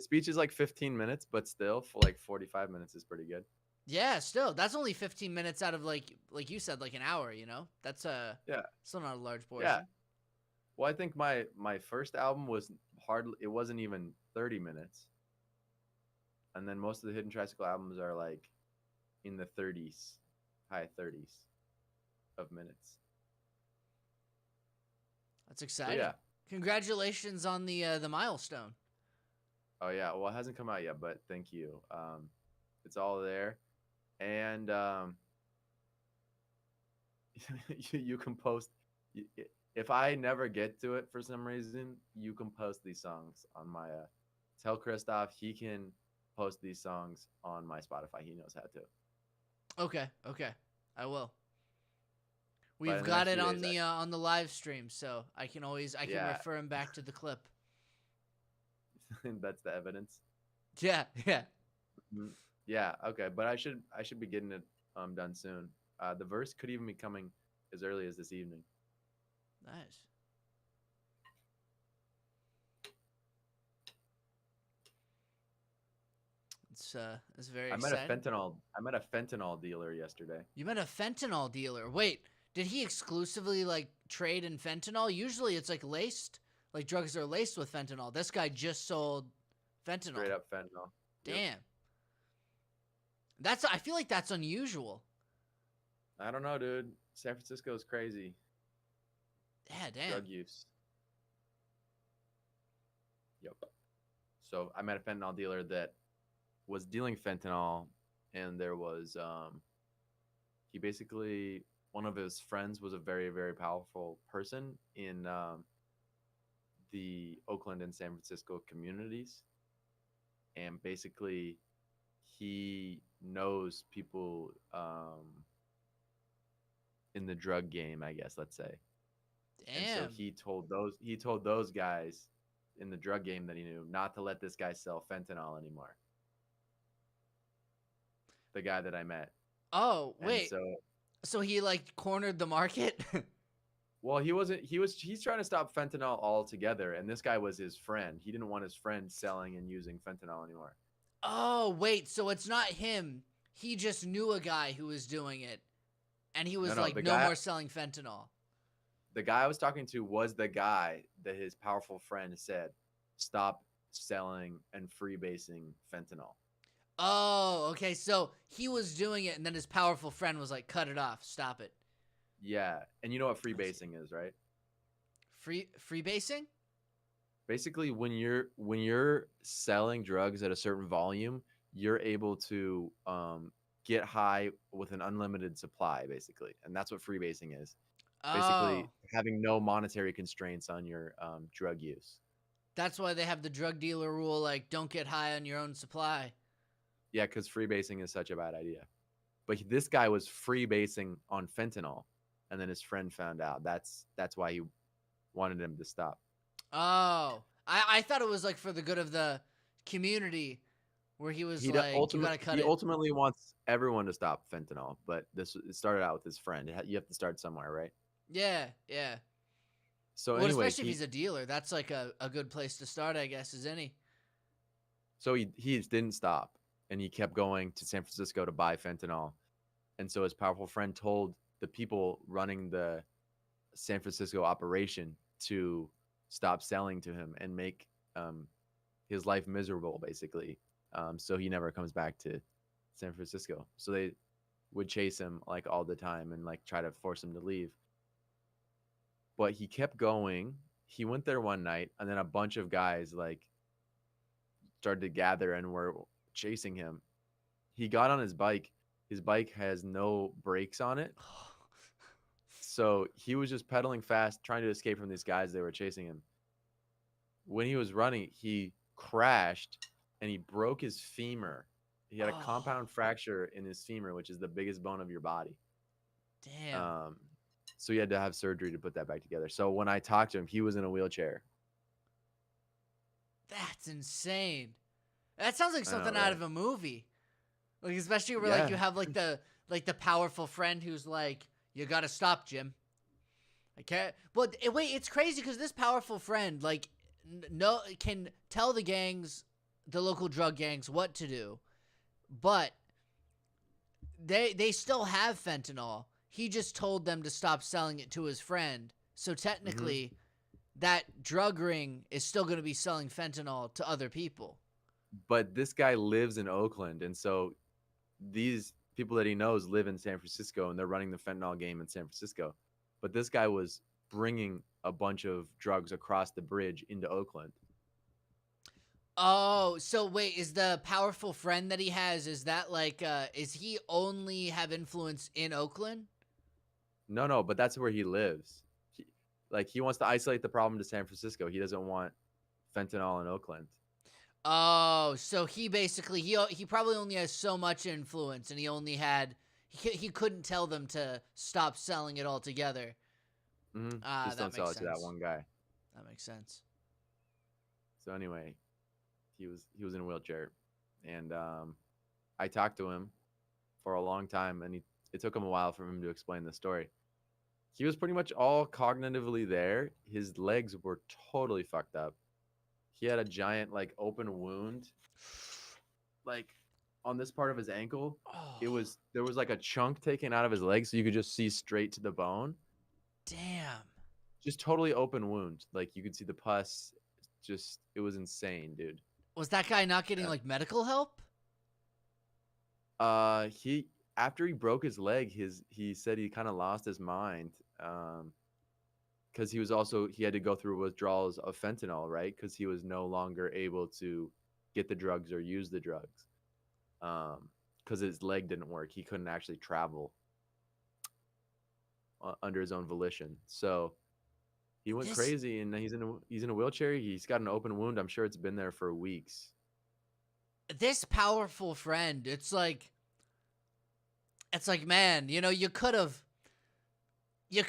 speech is like 15 minutes, but still for like 45 minutes is pretty good. Yeah, still, that's only 15 minutes out of like you said, like an hour. You know, that's Yeah. still not a large portion. Yeah. Well, I think my first album was it wasn't even 30 minutes. And then most of the Hidden Tricycle albums are like in the 30s, high 30s of minutes. That's So, exciting. yeah. Congratulations on the milestone. Oh yeah. Well, it hasn't come out yet, but thank you. It's all there. And you can post if I never get to it for some reason, you can post these songs on my tell Christoph he can post these songs on my Spotify. He knows how to. Okay, I will. But in We've the got next it few days, on the live stream, so I can Yeah. refer him back to the clip. That's the evidence. Yeah. Mhm. Yeah, okay, but I should be getting it done soon. The verse could even be coming as early as this evening. Nice. It's very I met exciting. I met a fentanyl dealer yesterday. You met a fentanyl dealer. Wait, did he exclusively like trade in fentanyl? Usually it's like laced, like drugs are laced with fentanyl. This guy just sold fentanyl. Straight up fentanyl. Yep. Damn. I feel like that's unusual. I don't know, dude. San Francisco is crazy. Yeah, damn. Drug use. Yep. So I met a fentanyl dealer that was dealing fentanyl, and there was he basically, one of his friends was a very, very powerful person in the Oakland and San Francisco communities, and basically he knows people in the drug game, I guess, let's say. And so Damn. he told those guys in the drug game that he knew not to let this guy sell fentanyl anymore. The guy that I met. Oh, And wait. So he like cornered the market? Well, he's trying to stop fentanyl altogether, and this guy was his friend. He didn't want his friend selling and using fentanyl anymore. Oh, wait. So it's not him. He just knew a guy who was doing it, and he was No, like, the no guy- more selling fentanyl. The guy I was talking to was the guy that his powerful friend said, stop selling and freebasing fentanyl. Oh, okay. So he was doing it, and then his powerful friend was like, cut it off. Stop it. Yeah, and you know what see. freebasing is, right? Freebasing? Basically, when you're selling drugs at a certain volume, you're able to get high with an unlimited supply, basically, and that's what freebasing is. Basically, Oh, having no monetary constraints on your drug use. that's why they have the drug dealer rule, like, don't get high on your own supply. Yeah, because freebasing is such a bad idea. But this guy was freebasing on fentanyl, and then his friend found out. That's why he wanted him to stop. Oh, I thought it was like for the good of the community, where he was He like, you gotta cut he it. ultimately wants everyone to stop fentanyl, but it started out with his friend. You have to start somewhere, right? Yeah. So Well, anyway, especially if he's a dealer, that's like a good place to start, I guess, is any. so he didn't stop, and he kept going to San Francisco to buy fentanyl. And so his powerful friend told the people running the San Francisco operation to stop selling to him and make his life miserable, basically. So he never comes back to San Francisco. So they would chase him like all the time and like try to force him to leave. But he kept going. He went there one night, and then a bunch of guys like started to gather and were chasing him. He got on his bike. His bike has no brakes on it. So he was just pedaling fast, trying to escape from these guys that were chasing him. When he was running, he crashed and he broke his femur. He had a Oh. compound fracture in his femur, which is the biggest bone of your body. Damn. So he had to have surgery to put that back together. So when I talked to him, he was in a wheelchair. That's insane. That sounds like I know, something out right? of a movie. Like especially where like Yeah. you have like the powerful friend who's like, you gotta stop, Jim. I can't. But wait, it's crazy because this powerful friend like no can tell the gangs, the local drug gangs, what to do, but they still have fentanyl. He just told them to stop selling it to his friend. So technically, that drug ring is still going to be selling fentanyl to other people. But this guy lives in Oakland, and so these people that he knows live in San Francisco, and they're running the fentanyl game in San Francisco. But this guy was bringing a bunch of drugs across the bridge into Oakland. Oh, so wait, is the powerful friend that he has, is that like, is he only have influence in Oakland? No, but that's where he lives. He wants to isolate the problem to San Francisco. He doesn't want fentanyl in Oakland. Oh, so he basically, he probably only has so much influence and he only had, he couldn't tell them to stop selling it altogether. Just That don't sell makes it to that sense. one guy. That makes sense. So anyway, he was in a wheelchair, and I talked to him for a long time, and it took him a while for him to explain the story. He was pretty much all cognitively there. His legs were totally fucked up. He had a giant like open wound, like on this part of his ankle. Oh, There was like a chunk taken out of his leg, so you could just see straight to the bone. damn. Just totally open wound. Like you could see the pus. Just it was insane, dude. Was that guy not getting Yeah. like medical help? He after he broke his leg, he said he kind of lost his mind. Because he had to go through withdrawals of fentanyl, right? Because he was no longer able to get the drugs or use the drugs. Because his leg didn't work, he couldn't actually travel under his own volition. So he went This- crazy, and he's in a wheelchair. He's got an open wound. I'm sure it's been there for weeks. This powerful friend, it's like, man, you know, you could have been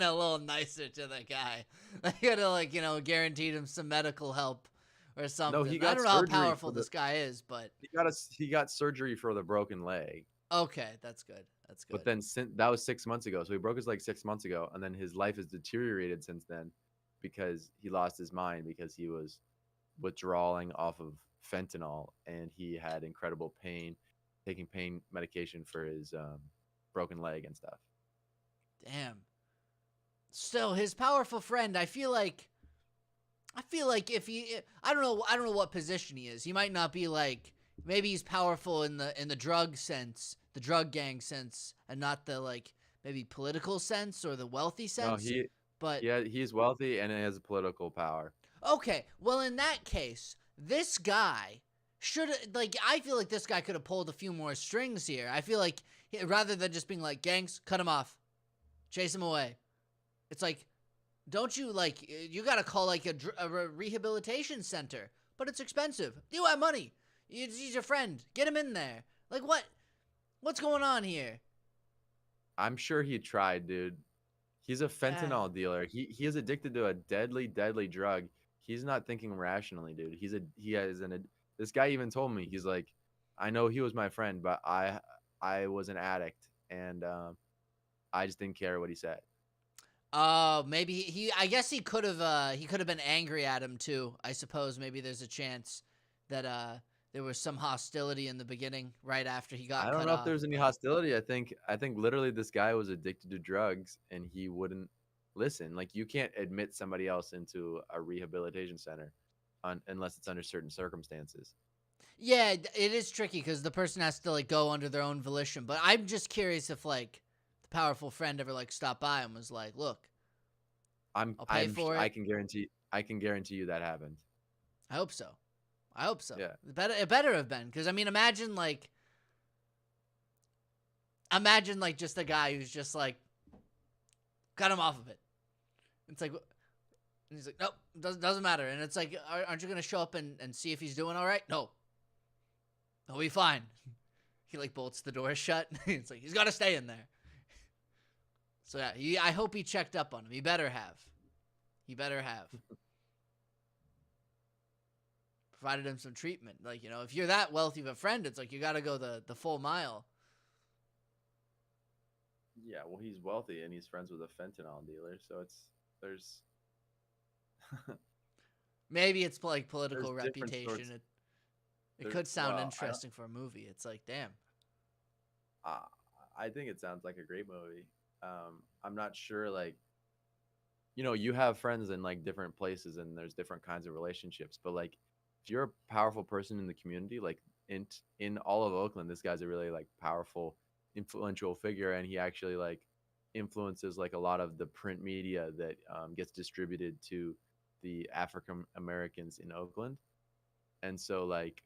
a little nicer to the guy. You could have, like, you know, guaranteed him some medical help or something. he I got don't know how surgery powerful for the- this guy is, but He got surgery for the broken leg. okay, that's good. That's good. But then that was 6 months ago. So he broke his leg 6 months ago, and then his life has deteriorated since then because he lost his mind because he was withdrawing off of fentanyl, and he had incredible pain, taking pain medication for his broken leg and stuff. Damn. Still, his powerful friend, I feel like if he, I don't know what position he is. He might not be like, maybe he's powerful in the drug sense, the drug gang sense, and not the like maybe political sense or the wealthy sense. No, but he's wealthy and he has political power. okay, well in that case, this guy should like. I feel like this guy could have pulled a few more strings here. I feel like rather than just being like, gangs, cut him off, chase him away. It's like, don't you like, you gotta call like a rehabilitation center, but it's expensive. You have money. He's your friend. Get him in there. Like what's going on here? I'm sure he tried, dude. He's a fentanyl dealer. He is addicted to a deadly drug. He's not thinking rationally, dude. This guy even told me, he's like, I know he was my friend, but I was an addict, and I just didn't care what he said. Maybe I guess he could have been angry at him too. I suppose maybe there's a chance that there was some hostility in the beginning right after he got I don't cut know off. if there's any hostility. I think literally this guy was addicted to drugs and he wouldn't listen. Like you can't admit somebody else into a rehabilitation center unless it's under certain circumstances. Yeah, it is tricky because the person has to like go under their own volition. But I'm just curious if like the powerful friend ever like stopped by and was like, "Look, I'll pay for it." I can guarantee you that happened. I hope so. Yeah. It better have been, because I mean, imagine like just a guy who's just like, cut him off of it. It's like, and he's like, nope, doesn't matter. And it's like, aren't you gonna show up and see if he's doing all right? No, He'll be fine. He like bolts the door shut. It's like he's got to stay in there. So yeah, I hope he checked up on him. He better have. He better have. Provided him some treatment. Like, you know, if you're that wealthy of a friend, it's like you got to go the full mile. Yeah, well, he's wealthy and he's friends with a fentanyl dealer, so there's Maybe it's like political There's different reputation. sorts- It there's- could sound well, interesting for a movie. It's like, damn. I think it sounds like a great movie. I'm not sure, like, you know, you have friends in like different places and there's different kinds of relationships, but like if you're a powerful person in the community, like in all of Oakland, this guy's a really like powerful, influential figure, and he actually like influences like a lot of the print media that gets distributed to the African Americans in Oakland. And so like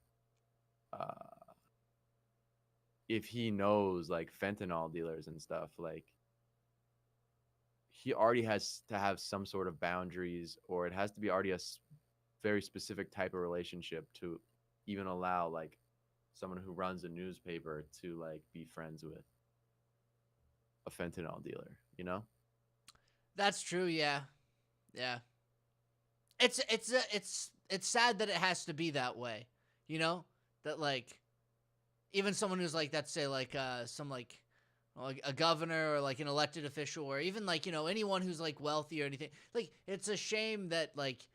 if he knows like fentanyl dealers and stuff, like he already has to have some sort of boundaries, or it has to be already very specific type of relationship to even allow like someone who runs a newspaper to like be friends with a fentanyl dealer, you know? That's true. Yeah. Yeah. It's sad that it has to be that way. You know, that like even someone who's like, let's say like some like a governor or like an elected official, or even like, you know, anyone who's like wealthy or anything. Like, it's a shame that like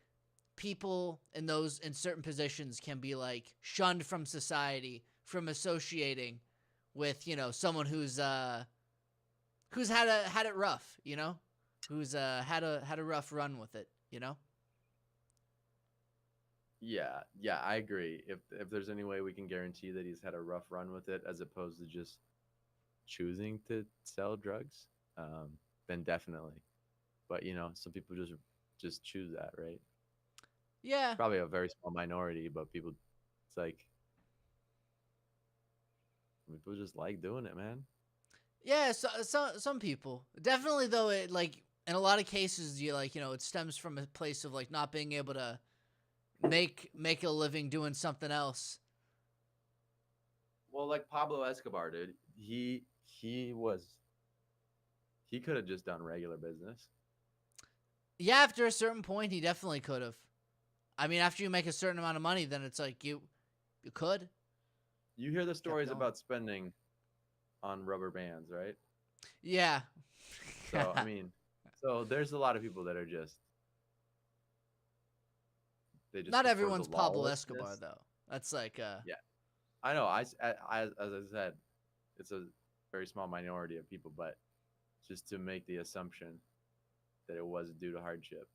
people in certain positions can be like shunned from society from associating with, you know, someone who's had it rough, you know, who's had a rough run with it, you know. Yeah, I agree. If there's any way we can guarantee that he's had a rough run with it, as opposed to just choosing to sell drugs, then definitely. But you know, some people just choose that, right? Yeah. Probably a very small minority, but people, it's like people just like doing it, man. Yeah, so some people definitely, though. It like in a lot of cases, you like, you know, it stems from a place of like not being able to make a living doing something else. Well, like Pablo Escobar, dude, he could have just done regular business. Yeah, after a certain point, he definitely could have. I mean, after you make a certain amount of money, then it's like you could. You hear the stories going. about spending on rubber bands, right? Yeah. So I mean, so there's a lot of people that are just they just Not prefer everyone's the Pablo lawlessness. Escobar though. That's like Yeah. I know. As I said, it's a very small minority of people, but just to make the assumption that it was due to hardship.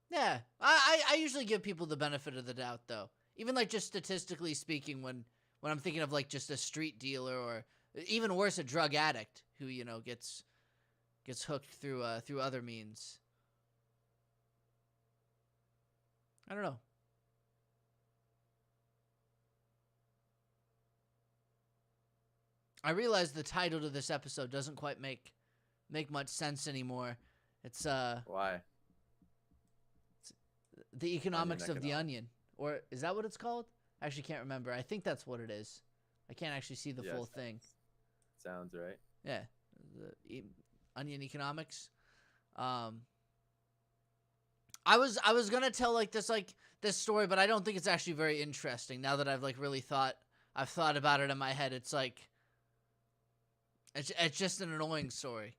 Yeah. I usually give people the benefit of the doubt though. Even like just statistically speaking, when I'm thinking of like just a street dealer, or even worse, a drug addict who, you know, gets hooked through other means. I don't know. I realize the title to this episode doesn't quite make much sense anymore. It's Why? the economics of the economics. onion, or is that what it's called? I actually can't remember. I think that's what it is. I can't actually see the Yeah, full thing. Sounds right. Yeah, the onion economics. I was gonna tell like this story, but I don't think it's actually very interesting. Now that I've like really thought about it in my head, it's like it's just an annoying story,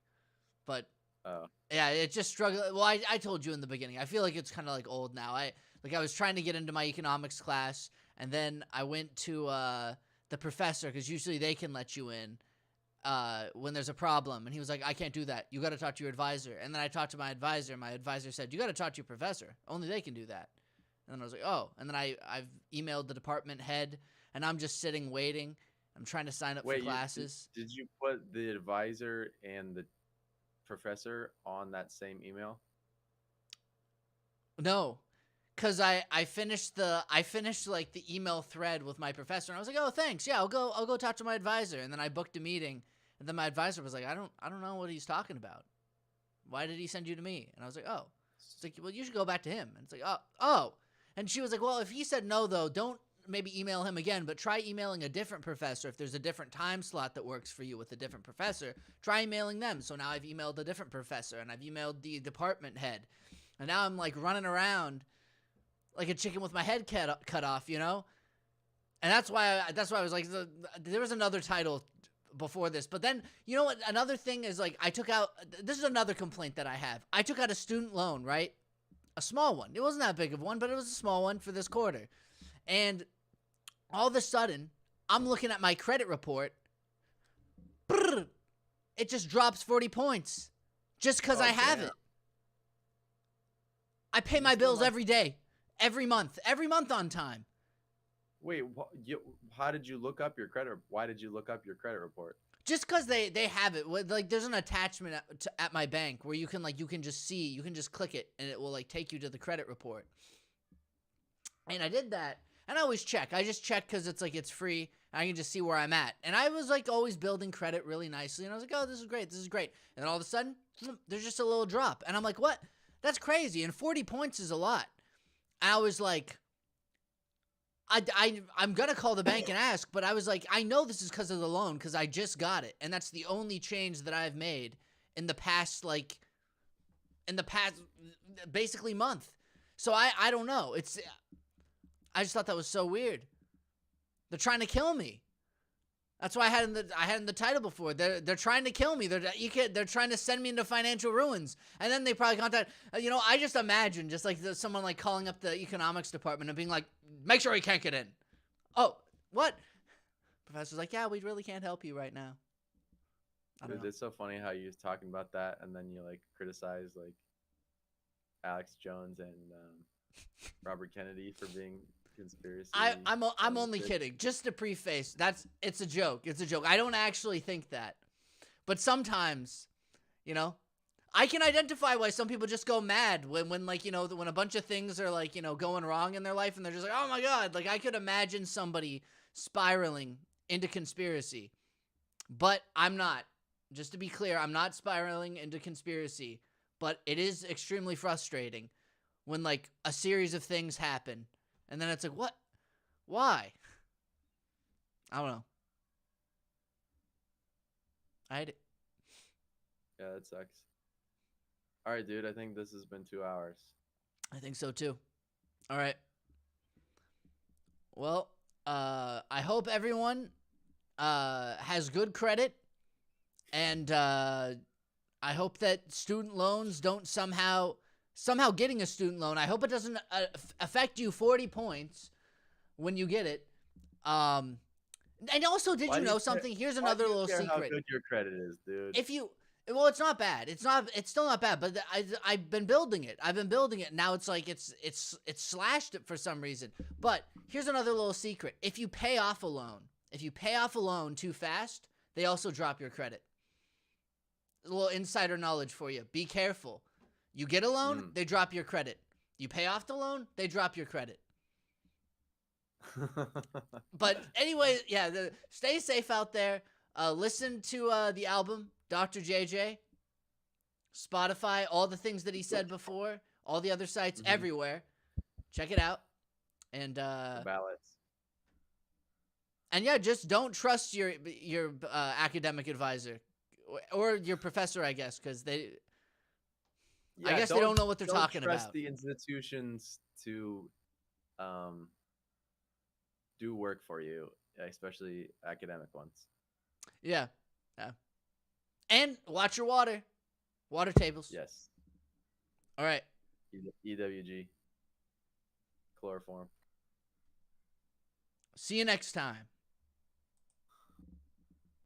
but Oh. yeah, it just struggled. Well, I told you in the beginning. I feel like it's kind of like old now. I was trying to get into my economics class, and then I went to the professor, because usually they can let you in when there's a problem, and he was like, I can't do that. You got to talk to your advisor. And then I talked to my advisor. My advisor said, you got to talk to your professor. Only they can do that. And then I was like, oh. And then I've emailed the department head, and I'm just sitting waiting. I'm trying to sign up for classes. Did you put the advisor and the professor on that same email? No, because I finished like the email thread with my professor, and I was like, oh, thanks. Yeah, I'll go talk to my advisor. And then I booked a meeting, and then my advisor was like, I don't know what he's talking about. Why did he send you to me? And I was like, oh. It's like, well, you should go back to him. And it's like, oh. And she was like, well, if he said no, though, don't maybe email him again, but try emailing a different professor. If there's a different time slot that works for you with a different professor, try emailing them. So now I've emailed a different professor, and I've emailed the department head, and now I'm like running around like a chicken with my head cut off, you know. And that's why I was like, there was another title before this, but then you know what? Another thing is like this is another complaint that I have. I took out a student loan, right? A small one. It wasn't that big of one, but it was a small one for this quarter. And all of a sudden, I'm looking at my credit report. It just drops 40 points just because I have it. I pay my bills every day, every month on time. Wait, how did you look up your credit? Why did you look up your credit report? Just because they have it. Like, there's an attachment at my bank where you can just click it and it will like take you to the credit report. And I did that, and I always check. I just check because it's like it's free, and I can just see where I'm at. And I was like always building credit really nicely, and I was like, oh, this is great, this is great. And then all of a sudden, there's just a little drop, and I'm like, what? That's crazy. And 40 points is a lot. And I was like, I'm gonna call the bank and ask, but I was like, I know this is because of the loan, because I just got it, and that's the only change that I've made in the past basically month. So I don't know. I just thought that was so weird. They're trying to kill me. That's why I had in the title before. They're trying to kill me. They're trying to send me into financial ruins. And then they probably contact. I just imagine just like someone like calling up the economics department and being like, "Make sure he can't get in." Oh, what? Professor's like, "Yeah, we really can't help you right now." Dude, it's so funny how you're talking about that, and then you like criticize like Alex Jones and Robert Kennedy for being conspiracy. I'm only kidding. Just to preface, it's a joke. It's a joke. I don't actually think that. But sometimes, I can identify why some people just go mad when like, when a bunch of things are like, going wrong in their life and they're just like, "Oh my God." Like I could imagine somebody spiraling into conspiracy. But I'm not. Just to be clear, I'm not spiraling into conspiracy, but it is extremely frustrating when like a series of things happen. And then it's like, what? Why? I don't know. I hate it. Yeah, that sucks. All right, dude. I think this has been 2 hours. I think so too. All right. Well, I hope everyone has good credit, and I hope that student loans don't somehow getting a student loan, I hope it doesn't affect you 40 points when you get it. And also, did you know something? Here's another little secret. How good your credit is, dude. It's not bad. It's still not bad, but I've been building it. Now it's like it's slashed it for some reason. But here's another little secret. If you pay off a loan too fast, they also drop your credit. A little insider knowledge for you. Be careful. You get a loan, they drop your credit. You pay off the loan, they drop your credit. But anyway, yeah, stay safe out there. Listen to the album, Dr. JJ, Spotify, all the things that he said before, all the other sites, everywhere. Check it out. And ballots. And yeah, just don't trust your academic advisor or your professor, I guess, because they. Yeah, I guess they don't know what they're talking about. Don't trust the institutions to do work for you, especially academic ones. Yeah. And watch your water tables. Yes. All right. EWG. Chloroform. See you next time.